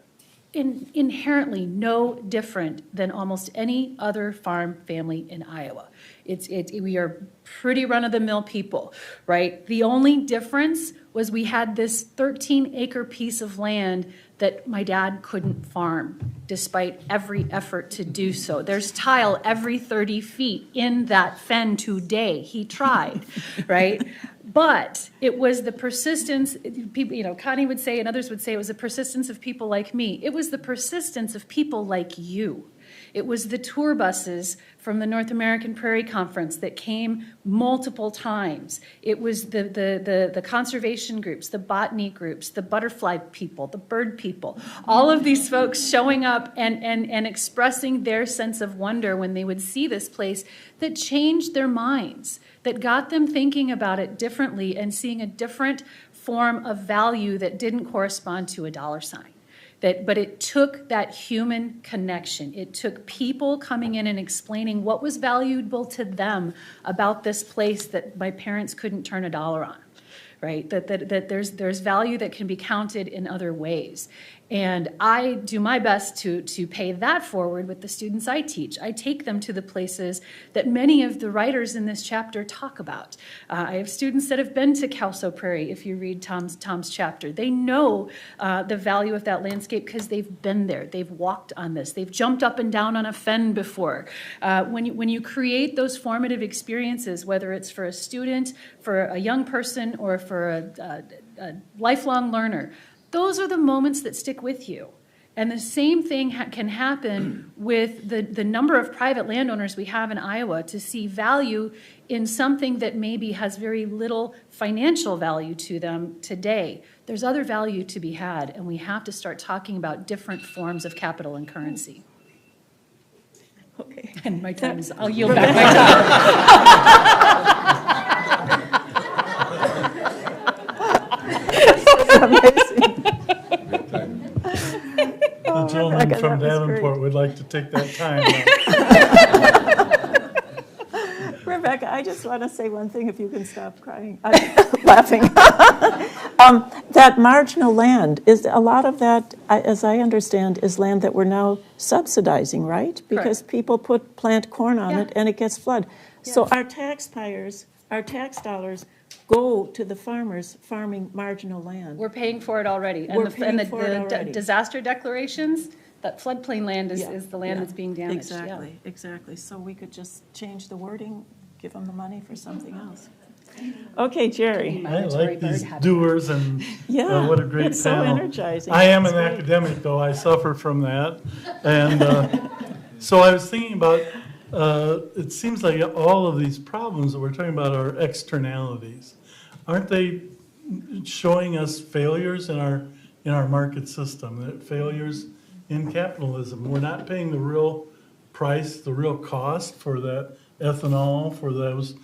inherently no different than almost any other farm family in Iowa. We are pretty run-of-the-mill people, right? The only difference was we had this 13-acre piece of land that my dad couldn't farm, despite every effort to do so. There's tile every 30 feet in that fen today. He tried, right? But it was the persistence, people, Connie would say and others would say it was the persistence of people like me. It was the persistence of people like you. It was the tour buses from the North American Prairie Conference that came multiple times. It was the conservation groups, the botany groups, the butterfly people, the bird people, all of these folks showing up and expressing their sense of wonder when they would see this place that changed their minds, that got them thinking about it differently and seeing a different form of value that didn't correspond to a dollar sign. But it took that human connection. It took people coming in and explaining what was valuable to them about this place that my parents couldn't turn a dollar on, right? That there's value that can be counted in other ways. And I do my best to pay that forward with the students I teach. I take them to the places that many of the writers in this chapter talk about. I have students that have been to Kelso Prairie, if you read Tom's chapter. They know the value of that landscape because they've been there. They've walked on this. They've jumped up and down on a fen before. When you create those formative experiences, whether it's for a student, for a young person, or for a lifelong learner, those are the moments that stick with you. And the same thing can happen with the number of private landowners we have in Iowa to see value in something that maybe has very little financial value to them today. There's other value to be had, and we have to start talking about different forms of capital and currency. Okay. And my time is, I'll yield back my time. The gentleman from Davenport would like to take that time. Rebecca, I just want to say one thing, if you can stop crying, laughing. That marginal land, is a lot of that, as I understand, is land that we're now subsidizing, right? Because people plant corn on it and it gets flooded. Yeah. So our taxpayers, our tax dollars go to the farmers farming marginal land. We're paying for it already. And the disaster declarations, that floodplain land is the land that's being damaged. Exactly. So we could just change the wording, give them the money for something else. Okay, Jerry. I like these doers and what a great it's panel. So energizing. I am an academic, though. I suffer from that. And so I was thinking about, it seems like all of these problems that we're talking about are externalities. Aren't they showing us failures in our market system, failures in capitalism? We're not paying the real price, the real cost for that ethanol, for those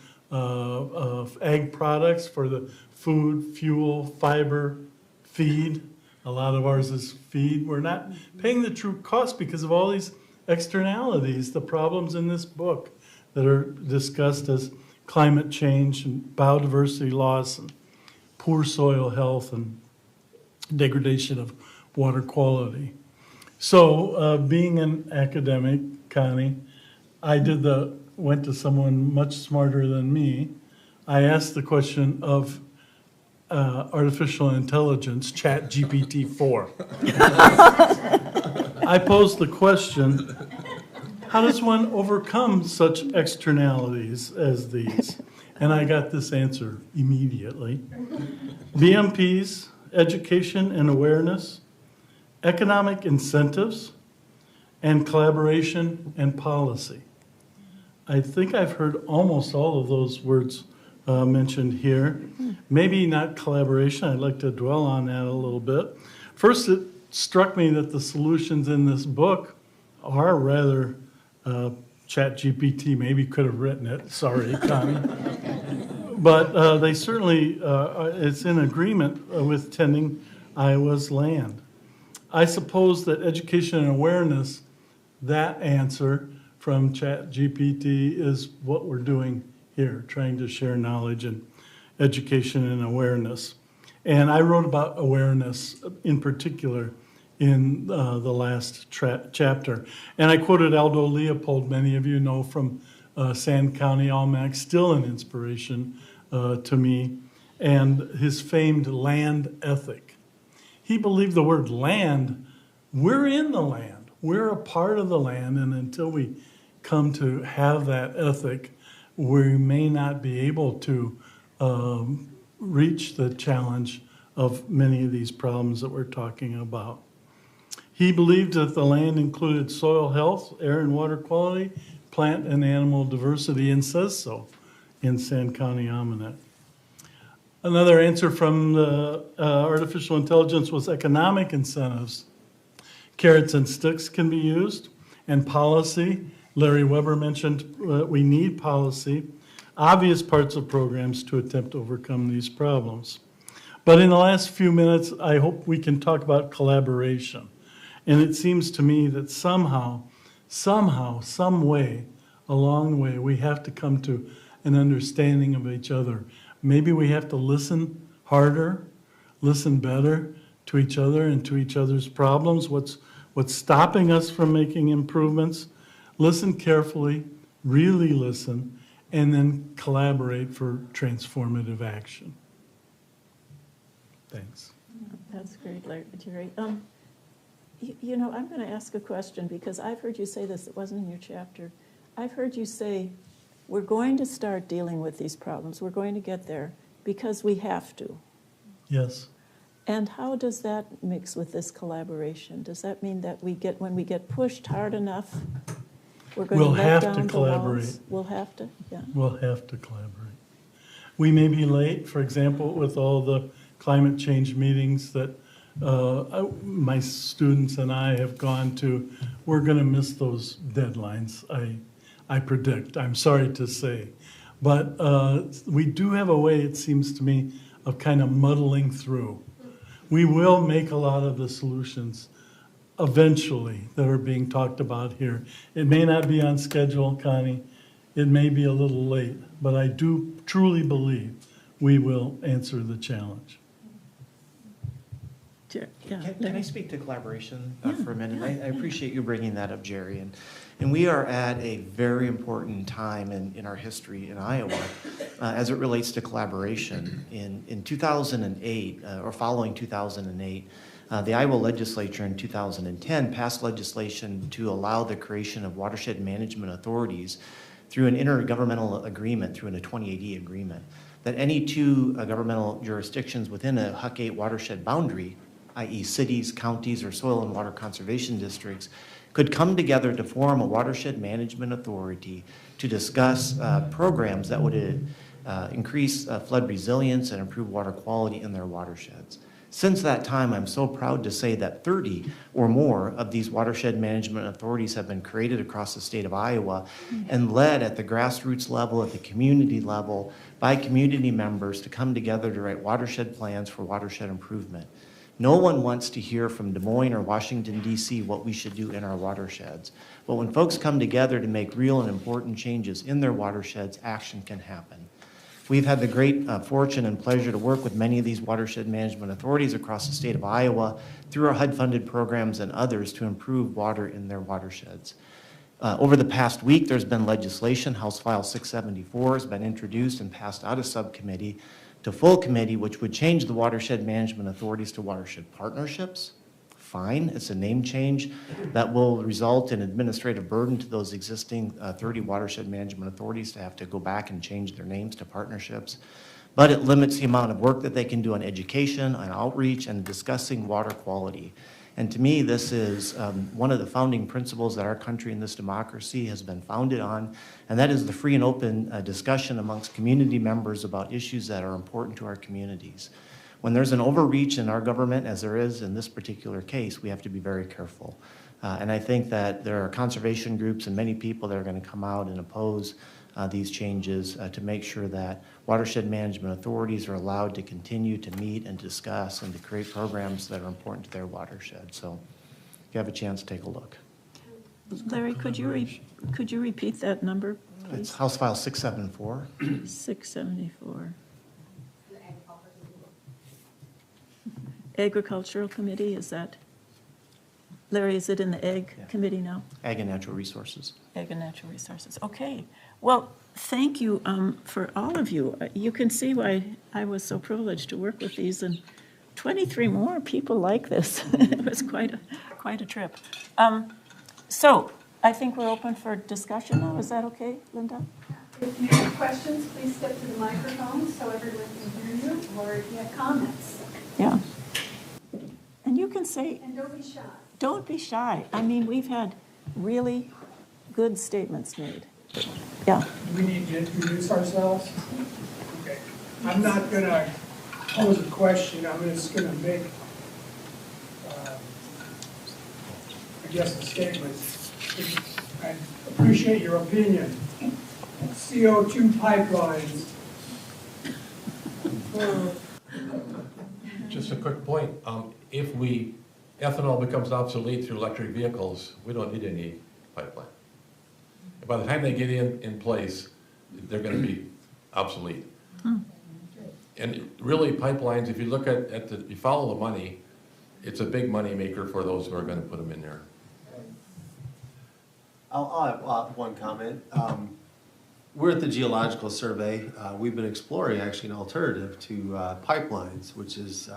ag products, for the food, fuel, fiber, feed. A lot of ours is feed. We're not paying the true cost because of all these externalities, the problems in this book that are discussed as climate change and biodiversity loss and poor soil health and degradation of water quality. So being an academic, Connie, I went to someone much smarter than me. I asked the question of artificial intelligence, ChatGPT-4. I posed the question, how does one overcome such externalities as these? And I got this answer immediately. BMPs, education and awareness, economic incentives, and collaboration and policy. I think I've heard almost all of those words mentioned here. Maybe not collaboration. I'd like to dwell on that a little bit. First, it struck me that the solutions in this book are rather ChatGPT maybe could have written it. Sorry, Connie. But they certainly, it's in agreement with tending Iowa's land. I suppose that education and awareness, that answer from ChatGPT is what we're doing here, trying to share knowledge and education and awareness. And I wrote about awareness in particular in the last chapter. And I quoted Aldo Leopold, many of you know from Sand County Almanac, still an inspiration to me, and his famed land ethic. He believed the word land, we're in the land, we're a part of the land, and until we come to have that ethic, we may not be able to reach the challenge of many of these problems that we're talking about. He believed that the land included soil health, air and water quality, plant and animal diversity, and says so in Sand County Almanac. Another answer from the artificial intelligence was economic incentives. Carrots and sticks can be used, and policy. Larry Weber mentioned we need policy, obvious parts of programs to attempt to overcome these problems. But in the last few minutes, I hope we can talk about collaboration. And it seems to me that somehow, some way, along the way, we have to come to an understanding of each other. Maybe we have to listen harder, listen better to each other and to each other's problems, what's stopping us from making improvements. Listen carefully, really listen, and then collaborate for transformative action. Thanks. That's great, Jerry. You know, I'm going to ask a question because I've heard you say this, it wasn't in your chapter. I've heard you say, we're going to start dealing with these problems. We're going to get there because we have to. Yes. And how does that mix with this collaboration? Does that mean that when we get pushed hard enough, we're going We'll to have let to down collaborate. the walls? We'll have to, yeah. We'll have to collaborate. We may be late, for example, with all the climate change meetings that my students and I have gone to. We're going to miss those deadlines, I predict. I'm sorry to say. But we do have a way, it seems to me, of kind of muddling through. We will make a lot of the solutions eventually that are being talked about here. It may not be on schedule, Connie. It may be a little late, but I do truly believe we will answer the challenge. Can I speak to collaboration for a minute? I appreciate you bringing that up, Jerry. And we are at a very important time in our history in Iowa as it relates to collaboration. In 2008, or following 2008, the Iowa legislature in 2010 passed legislation to allow the creation of watershed management authorities through an intergovernmental agreement, through a 2080 agreement, that any two governmental jurisdictions within a Huck 8 watershed boundary, i.e. cities, counties, or soil and water conservation districts, could come together to form a watershed management authority to discuss programs that would increase flood resilience and improve water quality in their watersheds. Since that time, I'm so proud to say that 30 or more of these watershed management authorities have been created across the state of Iowa and led at the grassroots level, at the community level, by community members to come together to write watershed plans for watershed improvement. No one wants to hear from Des Moines or Washington, D.C. what we should do in our watersheds. But when folks come together to make real and important changes in their watersheds, action can happen. We've had the great fortune and pleasure to work with many of these watershed management authorities across the state of Iowa through our HUD-funded programs and others to improve water in their watersheds. Over the past week, there's been legislation. House File 674 has been introduced and passed out of subcommittee to full committee, which would change the watershed management authorities to watershed partnerships. Fine, it's a name change that will result in administrative burden to those existing 30 watershed management authorities to have to go back and change their names to partnerships. But it limits the amount of work that they can do on education, on outreach, and discussing water quality. And to me, this is one of the founding principles that our country and this democracy has been founded on, and that is the free and open discussion amongst community members about issues that are important to our communities. When there's an overreach in our government, as there is in this particular case, we have to be very careful. And I think that there are conservation groups and many people that are going to come out and oppose these changes to make sure that watershed management authorities are allowed to continue to meet and discuss and to create programs that are important to their watershed. So if you have a chance, take a look. Larry, could you repeat that number, please? It's House File 674. 674. Agricultural Committee, is that, Larry, is it in the Ag Committee now? Ag and Natural Resources. Ag and Natural Resources, okay. Well, thank you for all of you. You can see why I was so privileged to work with these, and 23 more people like this. It was quite a trip. So I think we're open for discussion now. Is that okay, Linda? If you have questions, please step to the microphone so everyone can hear you, or if you have comments. Yeah. And you can say, And don't be shy. don't be shy. I mean, we've had really good statements made. Yeah. Do we need to introduce ourselves? Okay. I'm not going to pose a question. I'm just going to make, I guess, a statement. I appreciate your opinion. CO2 pipelines. Just a quick point. If ethanol becomes obsolete through electric vehicles, we don't need any pipeline. By the time they get in place, they're going to be obsolete. And really, pipelines, if you look you follow the money, it's a big money maker for those who are going to put them in there. I'll have one comment. We're at the Geological Survey. We've been exploring actually an alternative to pipelines, which is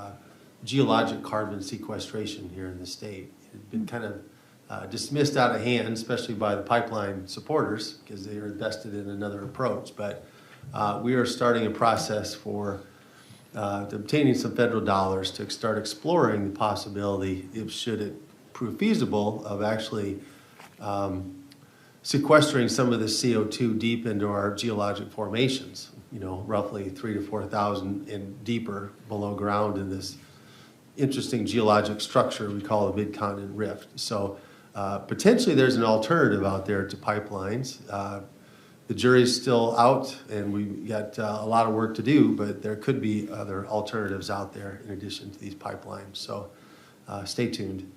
geologic carbon sequestration here in the state. It had been kind of dismissed out of hand, especially by the pipeline supporters, because they are invested in another approach. But we are starting a process for obtaining some federal dollars to start exploring the possibility, if should it prove feasible, of actually sequestering some of the CO2 deep into our geologic formations, roughly 3,000 to 4,000 and deeper below ground in this interesting geologic structure we call the mid-continent rift. So potentially there's an alternative out there to pipelines. The jury's still out and we've got a lot of work to do, but there could be other alternatives out there in addition to these pipelines. So stay tuned.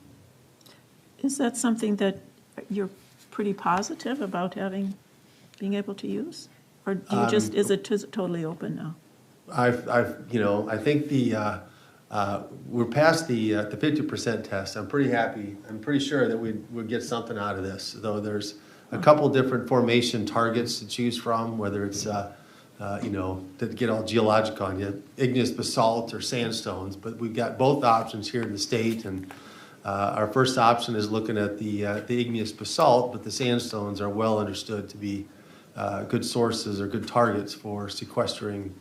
Is that something that you're pretty positive about being able to use? Or do you is it totally open now? I think we're past the 50% test. I'm pretty happy. I'm pretty sure that we'd get something out of this, though there's a couple different formation targets to choose from, whether it's, to get all geological on you, igneous basalt or sandstones, but we've got both options here in the state, and our first option is looking at the igneous basalt, but the sandstones are well understood to be good sources or good targets for sequestering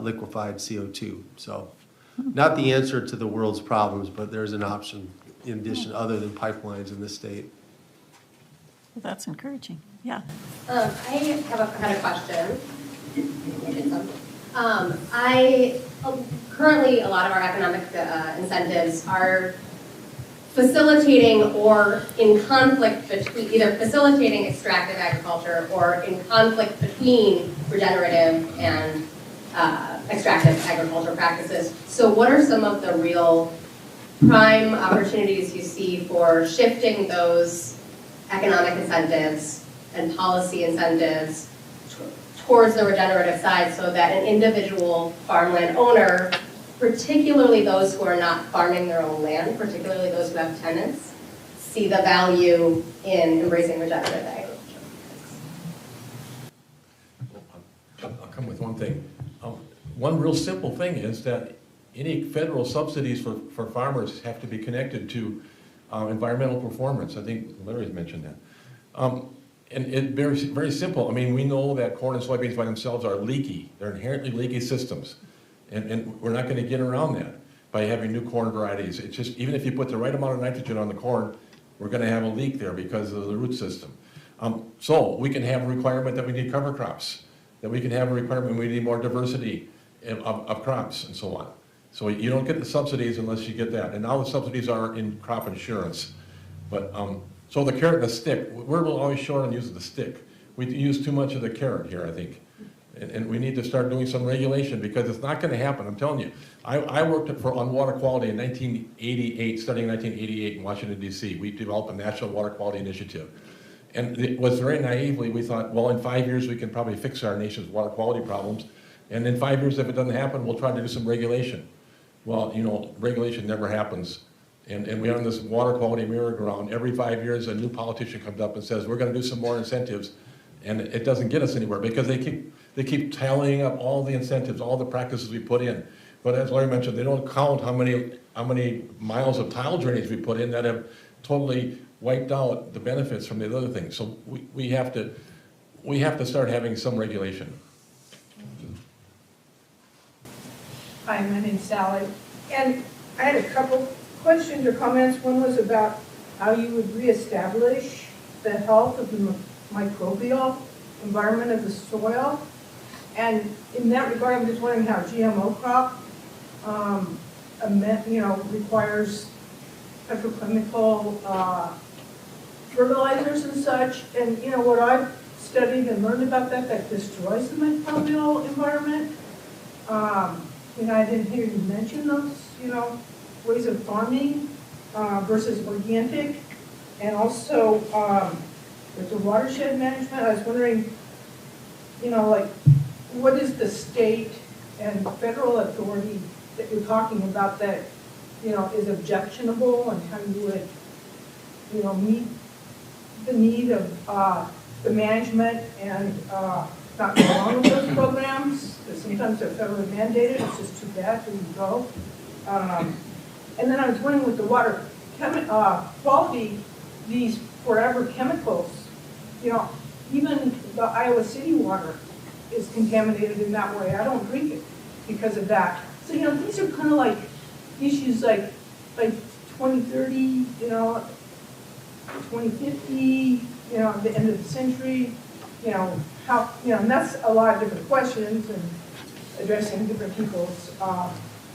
liquefied CO2. So not the answer to the world's problems, but there's an option in addition other than pipelines in this state. Well, that's encouraging. Yeah. I had a question. Currently, a lot of our economic incentives are facilitating or in conflict between, either facilitating extractive agriculture or in conflict between regenerative and extractive agriculture practices. So what are some of the real prime opportunities you see for shifting those economic incentives and policy incentives towards the regenerative side so that an individual farmland owner, particularly those who are not farming their own land, particularly those who have tenants, see the value in embracing regenerative agriculture? I'll come with one thing. One real simple thing is that any federal subsidies for farmers have to be connected to environmental performance. I think Larry's mentioned that. And it's very, very simple. I mean, we know that corn and soybeans by themselves are leaky. They're inherently leaky systems. And we're not going to get around that by having new corn varieties. It's just, even if you put the right amount of nitrogen on the corn, we're going to have a leak there because of the root system. So we can have a requirement that we need cover crops, that we can have a requirement we need more diversity of crops and so on. So you don't get the subsidies unless you get that. And now the subsidies are in crop insurance. But so the carrot and the stick, we're always short on using the stick. We use too much of the carrot here, I think. And we need to start doing some regulation because it's not going to happen. I'm telling you, I worked on water quality in 1988, starting in 1988 in Washington, D.C. We developed a national water quality initiative. And it was very naively, we thought, well, in 5 years we can probably fix our nation's water quality problems. And in 5 years, if it doesn't happen, we'll try to do some regulation. Well, you know, regulation never happes. And we are on this water quality merry-go-round. Every 5 years, a new politician comes up and says, we're going to do some more incentives. And it doesn't get us anywhere because they keep tallying up all the incentives, all the practices we put in. But as Larry mentioned, they don't count how many miles of tile drainage we put in that have totally wiped out the benefits from the other things. So we have to start having some regulation. Hi, my name's Sally, and I had a couple questions or comments. One was about how you would reestablish the health of the microbial environment of the soil. And in that regard, I'm just wondering how GMO crop, requires petrochemical fertilizers and such. And you know what I've studied and learned about that destroys the microbial environment. I didn't hear you mention those, ways of farming versus organic. And also, with the watershed management, I was wondering, what is the state and federal authority that you're talking about that, is objectionable, and how you would, meet the need of the management and not go along with those programs, because sometimes they're federally mandated. It's just too bad when you go. And then I was wondering with the water quality, these forever chemicals, even the Iowa City water is contaminated in that way. I don't drink it because of that. So, these are kind of like issues like 2030, 2050, at the end of the century, how, and that's a lot of different questions and addressing different people's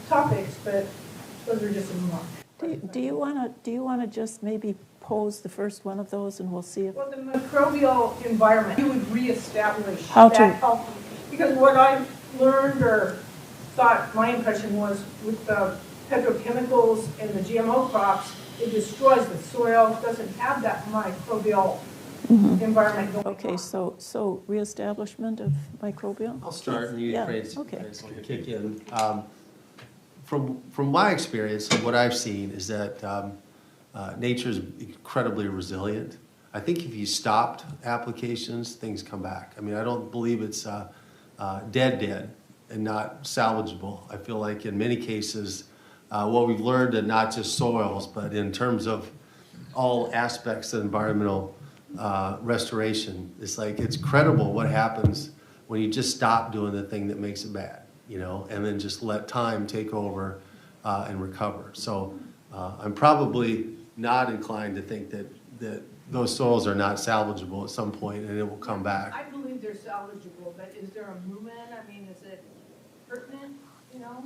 topics, but those are just some more. Do you want to just maybe pose the first one of those, and we'll see if... Well, the microbial environment, you would reestablish How that to... healthy. Because what I've learned or thought, my impression was with the petrochemicals and the GMO crops, it destroys the soil, doesn't have that microbial environment going on. Okay, so reestablishment of microbial? I'll start and you guys okay. can kick in. From my experience and what I've seen is that nature is incredibly resilient. I think if you stopped applications, things come back. I mean, I don't believe it's dead and not salvageable. I feel like in many cases, what we've learned in not just soils, but in terms of all aspects of environmental restoration, it's credible what happens when you just stop doing the thing that makes it bad, and then just let time take over and recover. So I'm probably not inclined to think that those soils are not salvageable at some point and it will come back. I believe they're salvageable, but is there a movement? I mean, is it pertinent,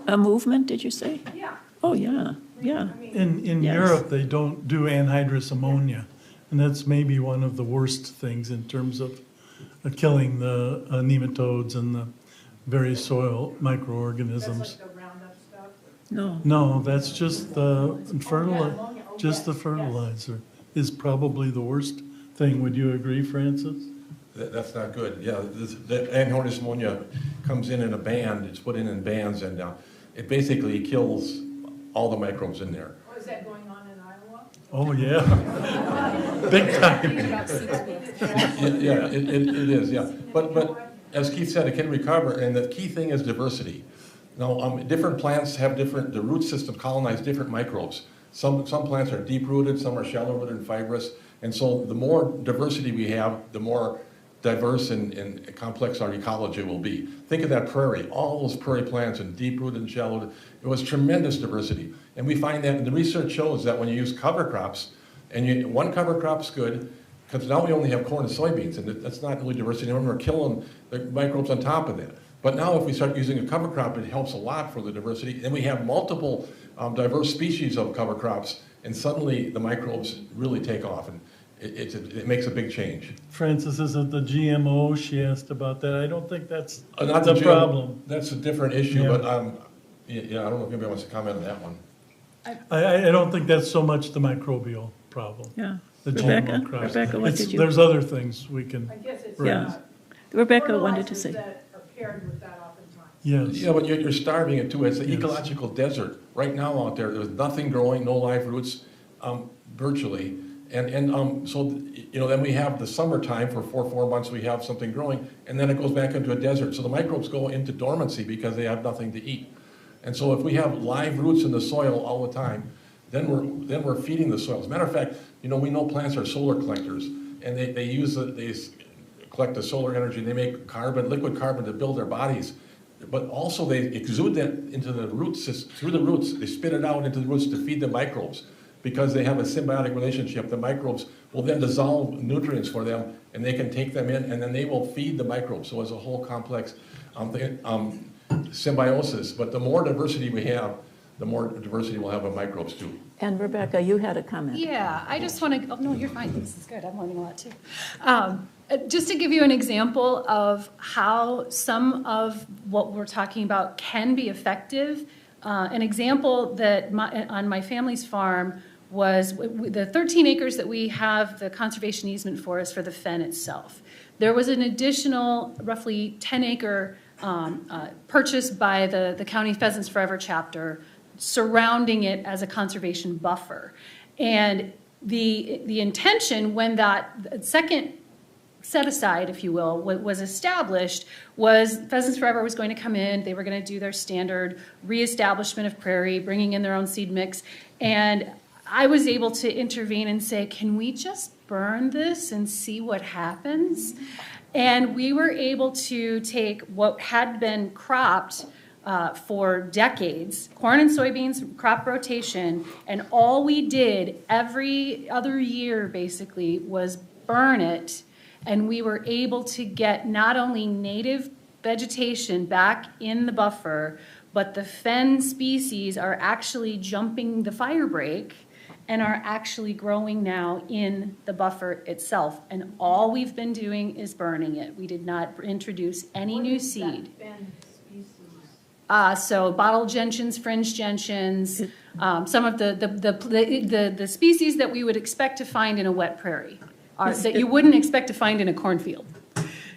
A movement, did you say? Yeah. Oh, yeah, yeah. In Yes. Europe, they don't do anhydrous ammonia, and that's maybe one of the worst things in terms of killing the nematodes and the various soil microorganisms. That's like the Roundup stuff? No. No, that's just the just the fertilizer is probably the worst thing. Would you agree, Francis? That's not good, yeah. The anhydrous ammonia comes in a band, it's put in bands, and it basically kills all the microbes in there. Oh, is that going on in Iowa? Oh, yeah. Big time. Yeah, it is, yeah. But as Keith said, it can recover, and the key thing is diversity. Now, different plants have the root system colonize different microbes. Some plants are deep-rooted, some are shallow-rooted and fibrous, and so the more diversity we have, the more diverse and complex our ecology will be. Think of that prairie, all those prairie plants and deep-rooted and shallow. It was tremendous diversity. And we find that, and the research shows that when you use cover crops, and one cover crop's good, because now we only have corn and soybeans, and that's not really diversity, and we're killing the microbes on top of that. But now if we start using a cover crop, it helps a lot for the diversity, and we have multiple diverse species of cover crops, and suddenly the microbes really take off, and it makes a big change. Francis, isn't the GMO, she asked about that. I don't think that's Not the GMO, problem. That's a different issue, Yeah. but yeah, I don't know if anybody wants to comment on that one. I don't think that's so much the microbial problem. Yeah. The Rebecca, GMO crops. Rebecca, what did you? There's other things we can, I guess it's Yeah. not Rebecca wanted to fertilizers say. that are paired with that oftentimes. yes. Yeah, but you're starving it too. It's an Yes. ecological desert right now out there. There's nothing growing, no live roots, virtually. And so, then we have the summertime for 4 months, we have something growing, and then it goes back into a desert. So the microbes go into dormancy because they have nothing to eat. And so if we have live roots in the soil all the time, then we're feeding the soil. As a matter of fact, we know plants are solar collectors, and they collect the solar energy, and they make carbon, liquid carbon to build their bodies. But also they exude that into the roots, through the roots. They spit it out into the roots to feed the microbes because they have a symbiotic relationship. The microbes will then dissolve nutrients for them, and they can take them in, and then they will feed the microbes. So it's a whole complex symbiosis. But the more diversity we have, the more diversity we'll have of microbes too. And Rebecca, you had a comment. Yeah, I just want to, oh, no, you're fine, this is good, I'm learning a lot too. Just to give you an example of how some of what we're talking about can be effective, an example that on my family's farm was the 13 acres that we have the conservation easement for is for the fen itself. There was an additional roughly 10-acre purchase by the County Pheasants Forever chapter surrounding it as a conservation buffer. And the intention when that second set aside, if you will, was established was Pheasants Forever was going to come in, they were going to do their standard reestablishment of Prairie, bringing in their own seed mix, and I was able to intervene and say, can we just burn this and see what happens? And we were able to take what had been cropped for decades, corn and soybeans crop rotation, and all we did every other year basically was burn it, and we were able to get not only native vegetation back in the buffer, but the fen species are actually jumping the fire break and are actually growing now in the buffer itself. And all we've been doing is burning it. We did not introduce any new seed. So bottle gentians, fringe gentians, some of the species that we would expect to find in a wet prairie, that you wouldn't expect to find in a cornfield.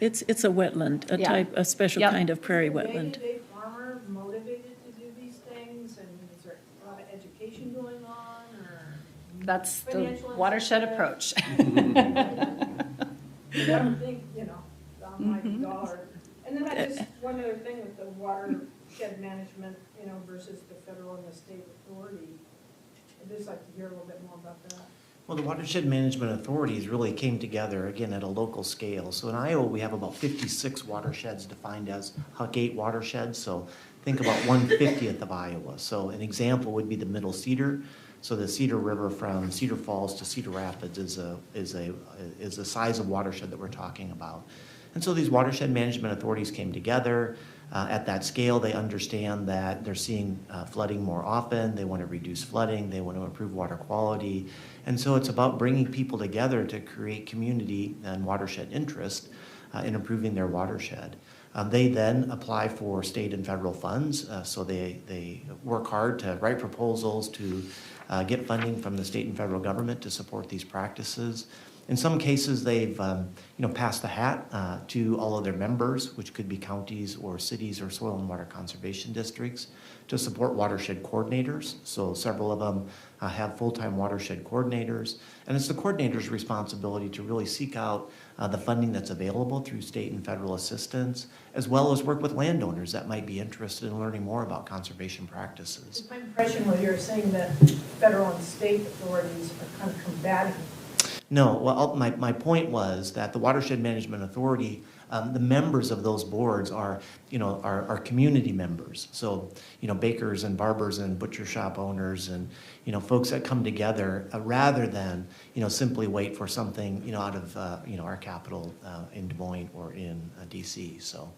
It's a wetland, a special kind of prairie wetland. Day-to-day farmer motivated to do these things, and is there a lot of education going on, or? That's the watershed approach. I don't think, dollar. And then one other thing with the watershed management, versus the federal and the state authority. I'd just like to hear a little bit more about that. Well, the watershed management authorities really came together, again, at a local scale. So in Iowa, we have about 56 watersheds defined as Huck 8 watersheds. So think about 1/50th of Iowa. So an example would be the Middle Cedar. So the Cedar River from Cedar Falls to Cedar Rapids is a size of watershed that we're talking about. And so these watershed management authorities came together. At that scale, they understand that they're seeing flooding more often. They want to reduce flooding. They want to improve water quality. And so it's about bringing people together to create community and watershed interest in improving their watershed. They then apply for state and federal funds, so they work hard to write proposals to get funding from the state and federal government to support these practices. In some cases, they've passed the hat to all of their members, which could be counties or cities or soil and water conservation districts, to support watershed coordinators. So several of them have full-time watershed coordinators. And it's the coordinator's responsibility to really seek out the funding that's available through state and federal assistance, as well as work with landowners that might be interested in learning more about conservation practices. My impression was you were saying that federal and state authorities are kind of combating. No, well, my point was that the Watershed Management Authority, the members of those boards are community members. So, bakers and barbers and butcher shop owners and, folks that come together rather than, simply wait for something, out of, our capital in Des Moines or in DC. So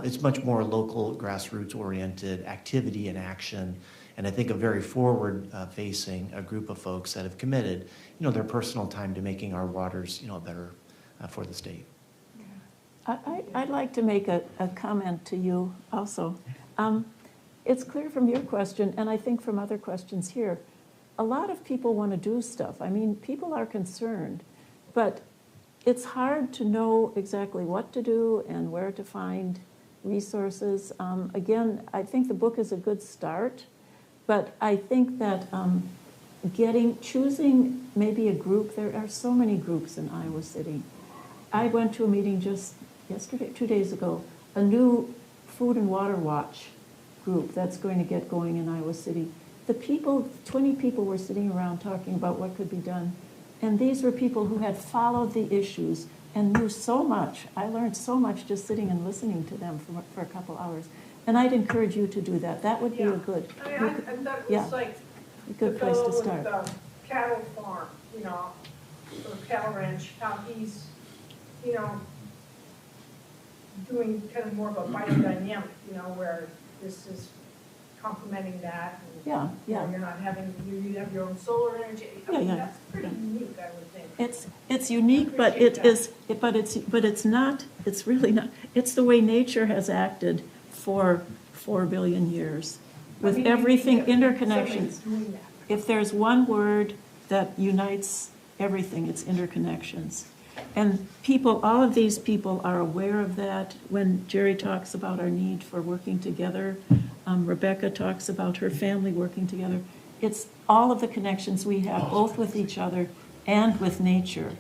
it's much more local, grassroots oriented activity and action. And I think a very forward-facing group of folks that have committed, their personal time to making our waters, better for the state. I'd like to make a comment to you also. It's clear from your question, and I think from other questions here, a lot of people want to do stuff. I mean, people are concerned, but it's hard to know exactly what to do and where to find resources. Again, I think the book is a good start. But I think that choosing maybe a group, there are so many groups in Iowa City. I went to a meeting just yesterday, 2 days ago, a new Food and Water Watch group that's going to get going in Iowa City. The people, 20 people were sitting around talking about what could be done. And these were people who had followed the issues and knew so much. I learned so much just sitting and listening to them for a couple hours. And I'd encourage you to do that. That would be a good. I thought it was like a good place to start. With the cattle farm, or cattle ranch, how he's, doing kind of more of a biodynamic, where this is complementing that. And, you're not having, you have your own solar energy. That's pretty unique, I would think. It's unique, but it's not. It's really not. It's the way nature has acted for 4 billion years, with everything interconnection. If there's one word that unites everything, it's interconnections. And people, all of these people are aware of that. When Jerry talks about our need for working together, Rebecca talks about her family working together. It's all of the connections we have, both with each other and with nature.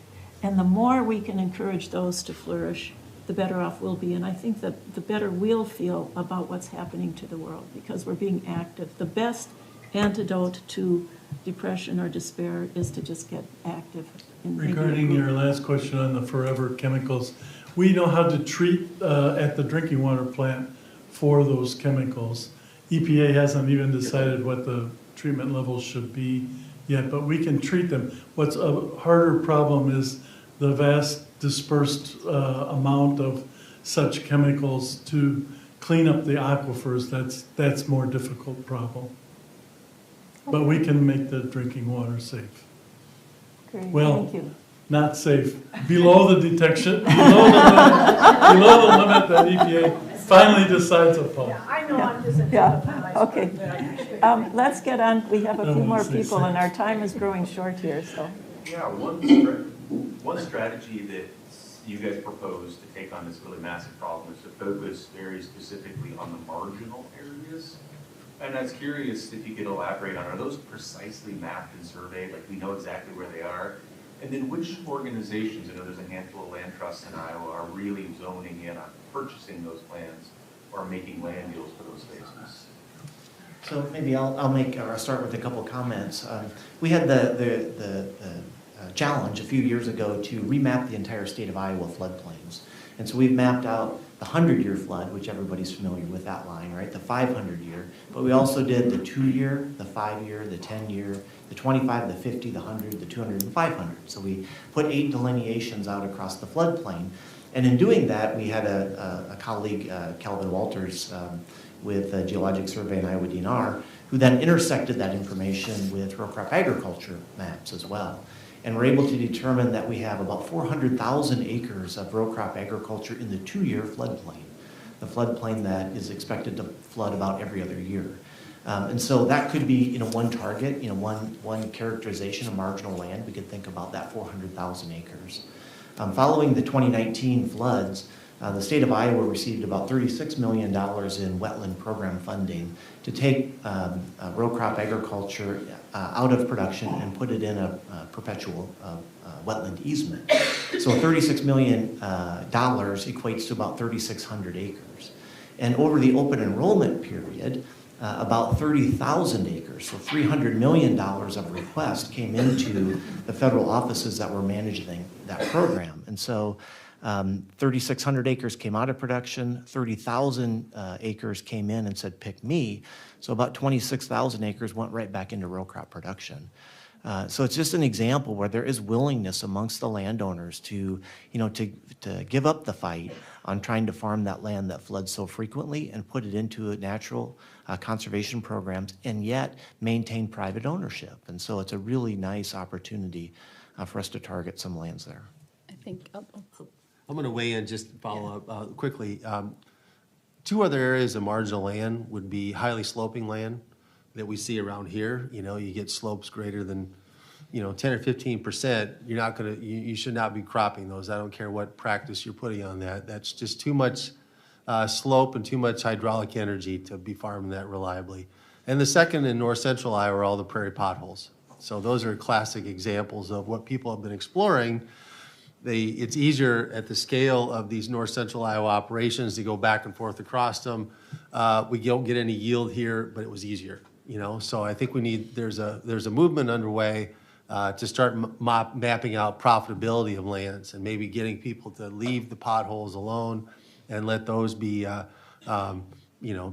And the more we can encourage those to flourish, the better off we'll be. And I think that the better we'll feel about what's happening to the world, because we're being active. The best antidote to depression or despair is to just get active. Regarding your last question on the forever chemicals, we know how to treat at the drinking water plant for those chemicals. EPA hasn't even decided what the treatment levels should be yet, but we can treat them. What's a harder problem is the vast dispersed amount of such chemicals to clean up the aquifers. That's more difficult problem. But we can make the drinking water safe. Great, well, thank you. Not safe. Below the detection, below the limit that EPA finally decides upon. Yeah, I know I'm just okay. Let's get on. We have a few more people, and our time is growing short here. So. Yeah, one strategy that you guys propose to take on this really massive problem is to focus very specifically on the marginal areas. And I was curious if you could elaborate on, are those precisely mapped and surveyed, like we know exactly where they are? And then which organizations, I know there's a handful of land trusts in Iowa, are really zoning in on purchasing those lands or making land deals for those spaces? So maybe I'll start with a couple comments. We had the challenge a few years ago to remap the entire state of Iowa floodplains. And so we've mapped out the 100-year flood, which everybody's familiar with that line, right? The 500-year. But we also did the 2-year, the 5-year, the 10-year, the 25, the 50, the 100, the 200, and the 500. So we put 8 delineations out across the floodplain. And in doing that, we had a colleague, Calvin Walters, with the Geologic Survey in Iowa DNR, who then intersected that information with row crop agriculture maps as well. And we're able to determine that we have about 400,000 acres of row crop agriculture in the 2-year floodplain. the floodplain that is expected to flood about every other year. And so that could be, one target, one characterization of marginal land. We could think about that 400,000 acres. Following the 2019 floods, the state of Iowa received about $36 million in wetland program funding to take row crop agriculture out of production and put it in a perpetual wetland easement. So $36 million equates to about 3,600 acres. And over the open enrollment period, about 30,000 acres, so $300 million of requests came into the federal offices that were managing that program. And so 3,600 acres came out of production, 30,000 acres came in and said, pick me. So about 26,000 acres went right back into row crop production. So it's just an example where there is willingness amongst the landowners to give up the fight on trying to farm that land that floods so frequently and put it into a natural conservation programs and yet maintain private ownership. And so it's a really nice opportunity for us to target some lands there. I think, I'm going to weigh in, just to follow up quickly. Two other areas of marginal land would be highly sloping land that we see around here. You get slopes greater than 10 or 15%. You're not going to, you should not be cropping those. I don't care what practice you're putting on that. That's just too much slope and too much hydraulic energy to be farming that reliably. And the second in north central Iowa are all the prairie potholes. So those are classic examples of what people have been exploring. It's easier at the scale of these north central Iowa operations to go back and forth across them. We don't get any yield here, but it was easier. So I think there's a movement underway to start mapping out profitability of lands and maybe getting people to leave the potholes alone and let those be,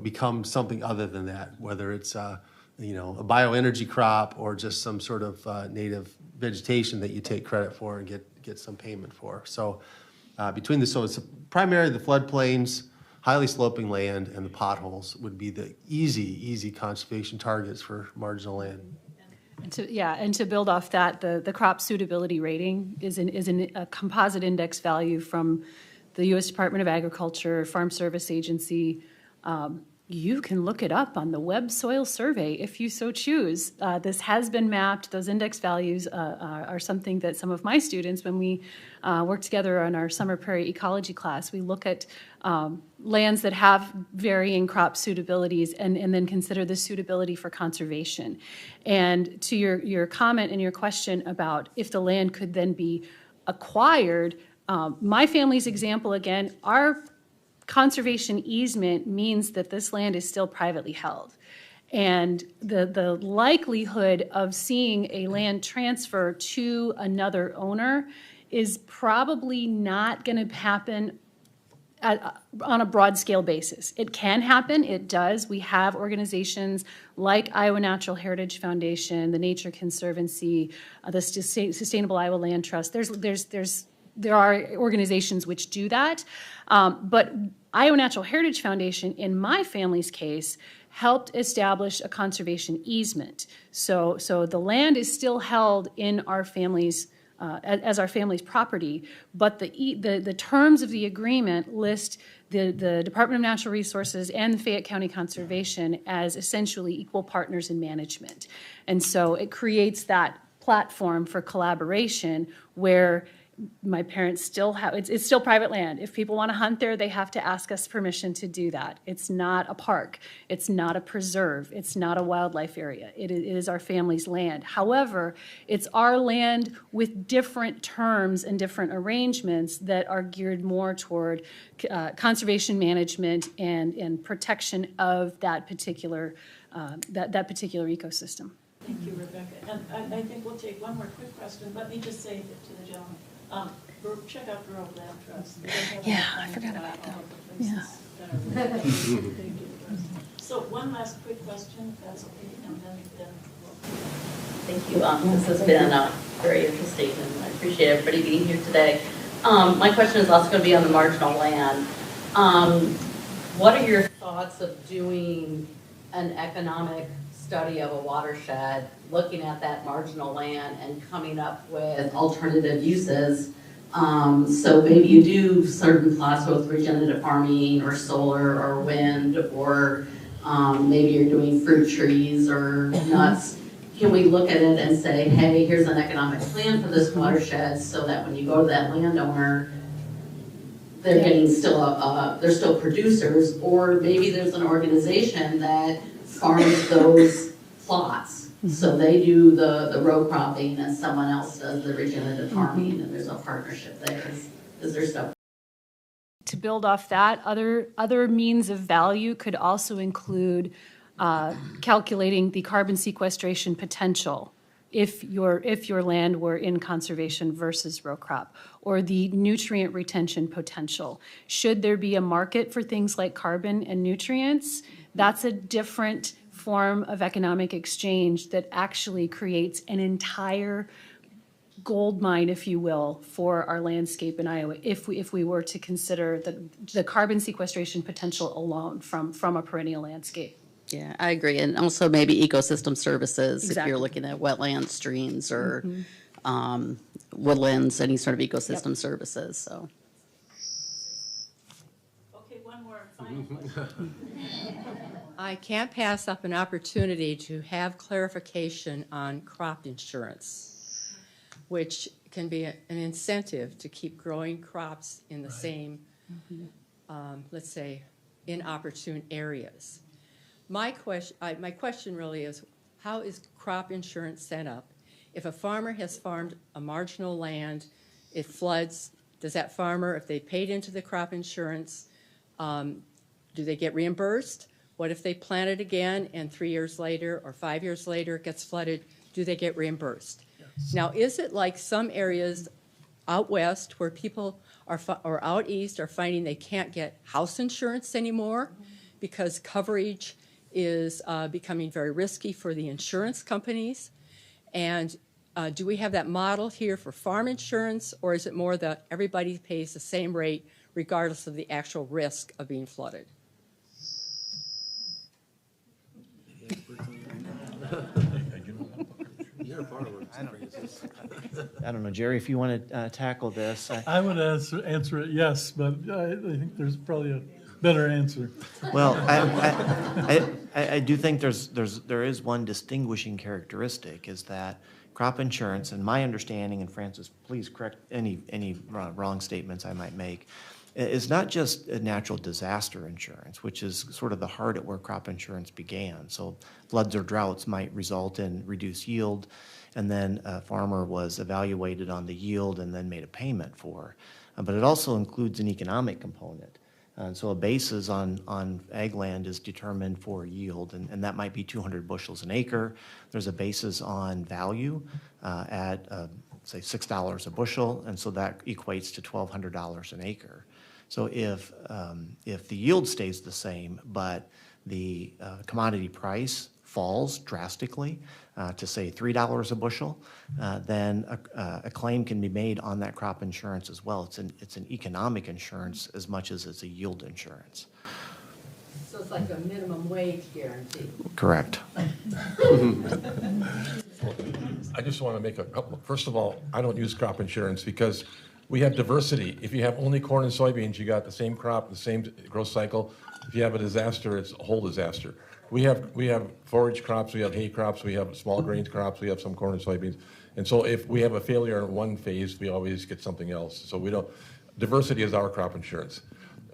become something other than that, whether it's, a bioenergy crop or just some sort of native vegetation that you take credit for and get some payment for. So so it's primarily the floodplains, highly sloping land, and the potholes would be the easy conservation targets for marginal land. And to build off that, the crop suitability rating is a composite index value from the U.S. Department of Agriculture, Farm Service Agency. You can look it up on the Web Soil Survey if you so choose. This has been mapped. Those index values are something that some of my students, when we work together on our summer prairie ecology class, we look at lands that have varying crop suitabilities and then consider the suitability for conservation. And to your comment and your question about if the land could then be acquired, my family's example, again, our conservation easement means that this land is still privately held. And the likelihood of seeing a land transfer to another owner is probably not going to happen on a broad scale basis. It can happen, it does. We have organizations like Iowa Natural Heritage Foundation, the Nature Conservancy, the Sustainable Iowa Land Trust. There are organizations which do that, but Iowa Natural Heritage Foundation, in my family's case, helped establish a conservation easement. So the land is still held in our family's as our family's property, but the terms of the agreement list the Department of Natural Resources and the Fayette County Conservation as essentially equal partners in management. And so it creates that platform for collaboration where my parents still have, it's still private land. If people want to hunt there, they have to ask us permission to do that. It's not a park. It's not a preserve. It's not a wildlife area. It is our family's land. However, it's our land with different terms and different arrangements that are geared more toward conservation management and protection of that particular ecosystem. Thank you, Rebecca. And I think we'll take one more quick question. Let me just say to the gentleman, check out Jerald Land Trust. Yeah, I forgot about that. Yeah. So one last quick question, if that's okay, and then we'll... Thank you. This has been very interesting, and I appreciate everybody being here today. My question is also going to be on the marginal land. What are your thoughts of doing an economic study of a watershed, looking at that marginal land and coming up with alternative uses So maybe you do certain plots with regenerative farming or solar or wind, or maybe you're doing fruit trees or nuts. Can we look at it and say, hey, here's an economic plan for this watershed, so that when you go to that landowner, they're getting still they're still producers, or maybe there's an organization that farms those plots. So they do the row cropping and someone else does the regenerative farming, and there's a partnership there. Is there stuff? To build off that, other means of value could also include calculating the carbon sequestration potential if your land were in conservation versus row crop, or the nutrient retention potential. Should there be a market for things like carbon and nutrients, that's a different form of economic exchange that actually creates an entire gold mine, if you will, for our landscape in Iowa, if we were to consider the carbon sequestration potential alone from a perennial landscape. Yeah, I agree. And also maybe ecosystem services, if Exactly. you're looking at wetlands, streams, or woodlands, any sort of ecosystem services, so. Okay, one more final question. I can't pass up an opportunity to have clarification on crop insurance, which can be an incentive to keep growing crops in the same, let's say, inopportune areas. My question really is, how is crop insurance set up? If a farmer has farmed a marginal land, it floods, does that farmer, if they paid into the crop insurance, do they get reimbursed? What if they plant it again and 3 years later or 5 years later it gets flooded? Do they get reimbursed? Yes. Now, is it like some areas out west where people or out east are finding they can't get house insurance anymore because coverage is becoming very risky for the insurance companies? And do we have that model here for farm insurance, or is it more that everybody pays the same rate regardless of the actual risk of being flooded? I don't know, Jerry, if you want to tackle this. I would answer it yes, but I think there's probably a better answer. Well, I do think there is one distinguishing characteristic, is that crop insurance, and my understanding, and Francis, please correct any wrong statements I might make, is not just a natural disaster insurance, which is sort of the heart at where crop insurance began. So floods or droughts might result in reduced yield, and then a farmer was evaluated on the yield and then made a payment for. But it also includes an economic component. So a basis on ag land is determined for yield, and that might be 200 bushels an acre. There's a basis on value at, say, $6 a bushel, and so that equates to $1,200 an acre. So if the yield stays the same, but the commodity price falls drastically to, say, $3 a bushel, then a claim can be made on that crop insurance as well. It's an economic insurance as much as it's a yield insurance. So it's like a minimum wage guarantee. Correct. I just want to make a couple. First of all, I don't use crop insurance because we have diversity. If you have only corn and soybeans, you got the same crop, the same growth cycle. If you have a disaster, it's a whole disaster. We have forage crops, we have hay crops, we have small grains crops, we have some corn and soybeans. And so if we have a failure in one phase, we always get something else. So we don't, diversity is our crop insurance.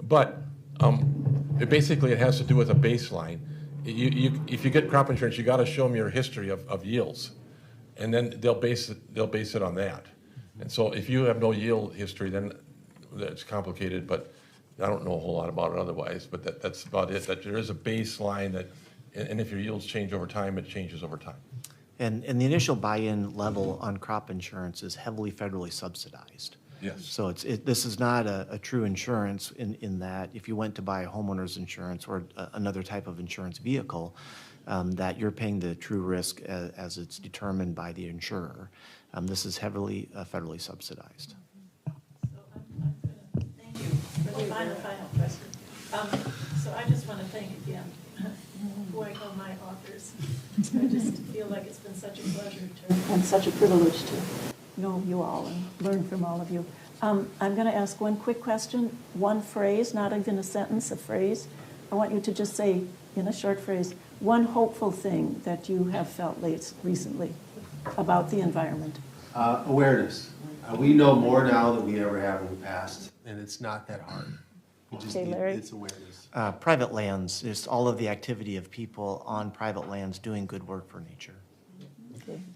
But it has to do with a baseline. If you get crop insurance, you got to show them your history of yields. And then they'll base it on that. And so if you have no yield history, then that's complicated, but I don't know a whole lot about it otherwise, but that's about it, that there is a baseline that, and if your yields change over time, it changes over time. And the initial buy-in level on crop insurance is heavily federally subsidized. Yes. So this is not a true insurance in that if you went to buy a homeowner's insurance or another type of insurance vehicle, that you're paying the true risk as it's determined by the insurer. This is heavily federally subsidized. Thank you. Final question. So I just want to thank again, who I call my authors. I just feel like it's been such a pleasure and such a privilege to know you all and learn from all of you. I'm going to ask one quick question, one phrase, not even a sentence, a phrase. I want you to just say, in a short phrase, one hopeful thing that you have felt recently about the environment. Awareness. We know more now than we ever have in the past, and it's not that hard. We just Okay, need, Larry? it's awareness. Private lands, just all of the activity of people on private lands doing good work for nature.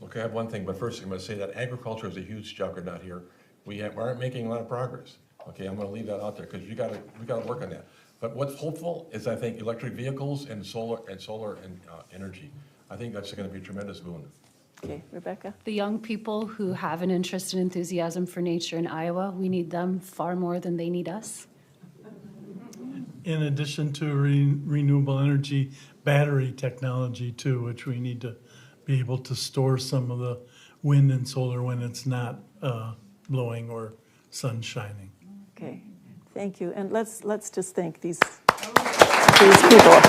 Okay, I have one thing, but first I'm going to say that agriculture is a huge juggernaut here. We aren't making a lot of progress. Okay, I'm going to leave that out there because we got to work on that. But what's hopeful is I think electric vehicles and solar energy. I think that's going to be a tremendous boon. Okay, Rebecca? The young people who have an interest and enthusiasm for nature in Iowa, we need them far more than they need us. In addition to renewable energy, battery technology too, which we need to be able to store some of the wind and solar when it's not blowing or sun shining. Okay, thank you. And let's just thank these people.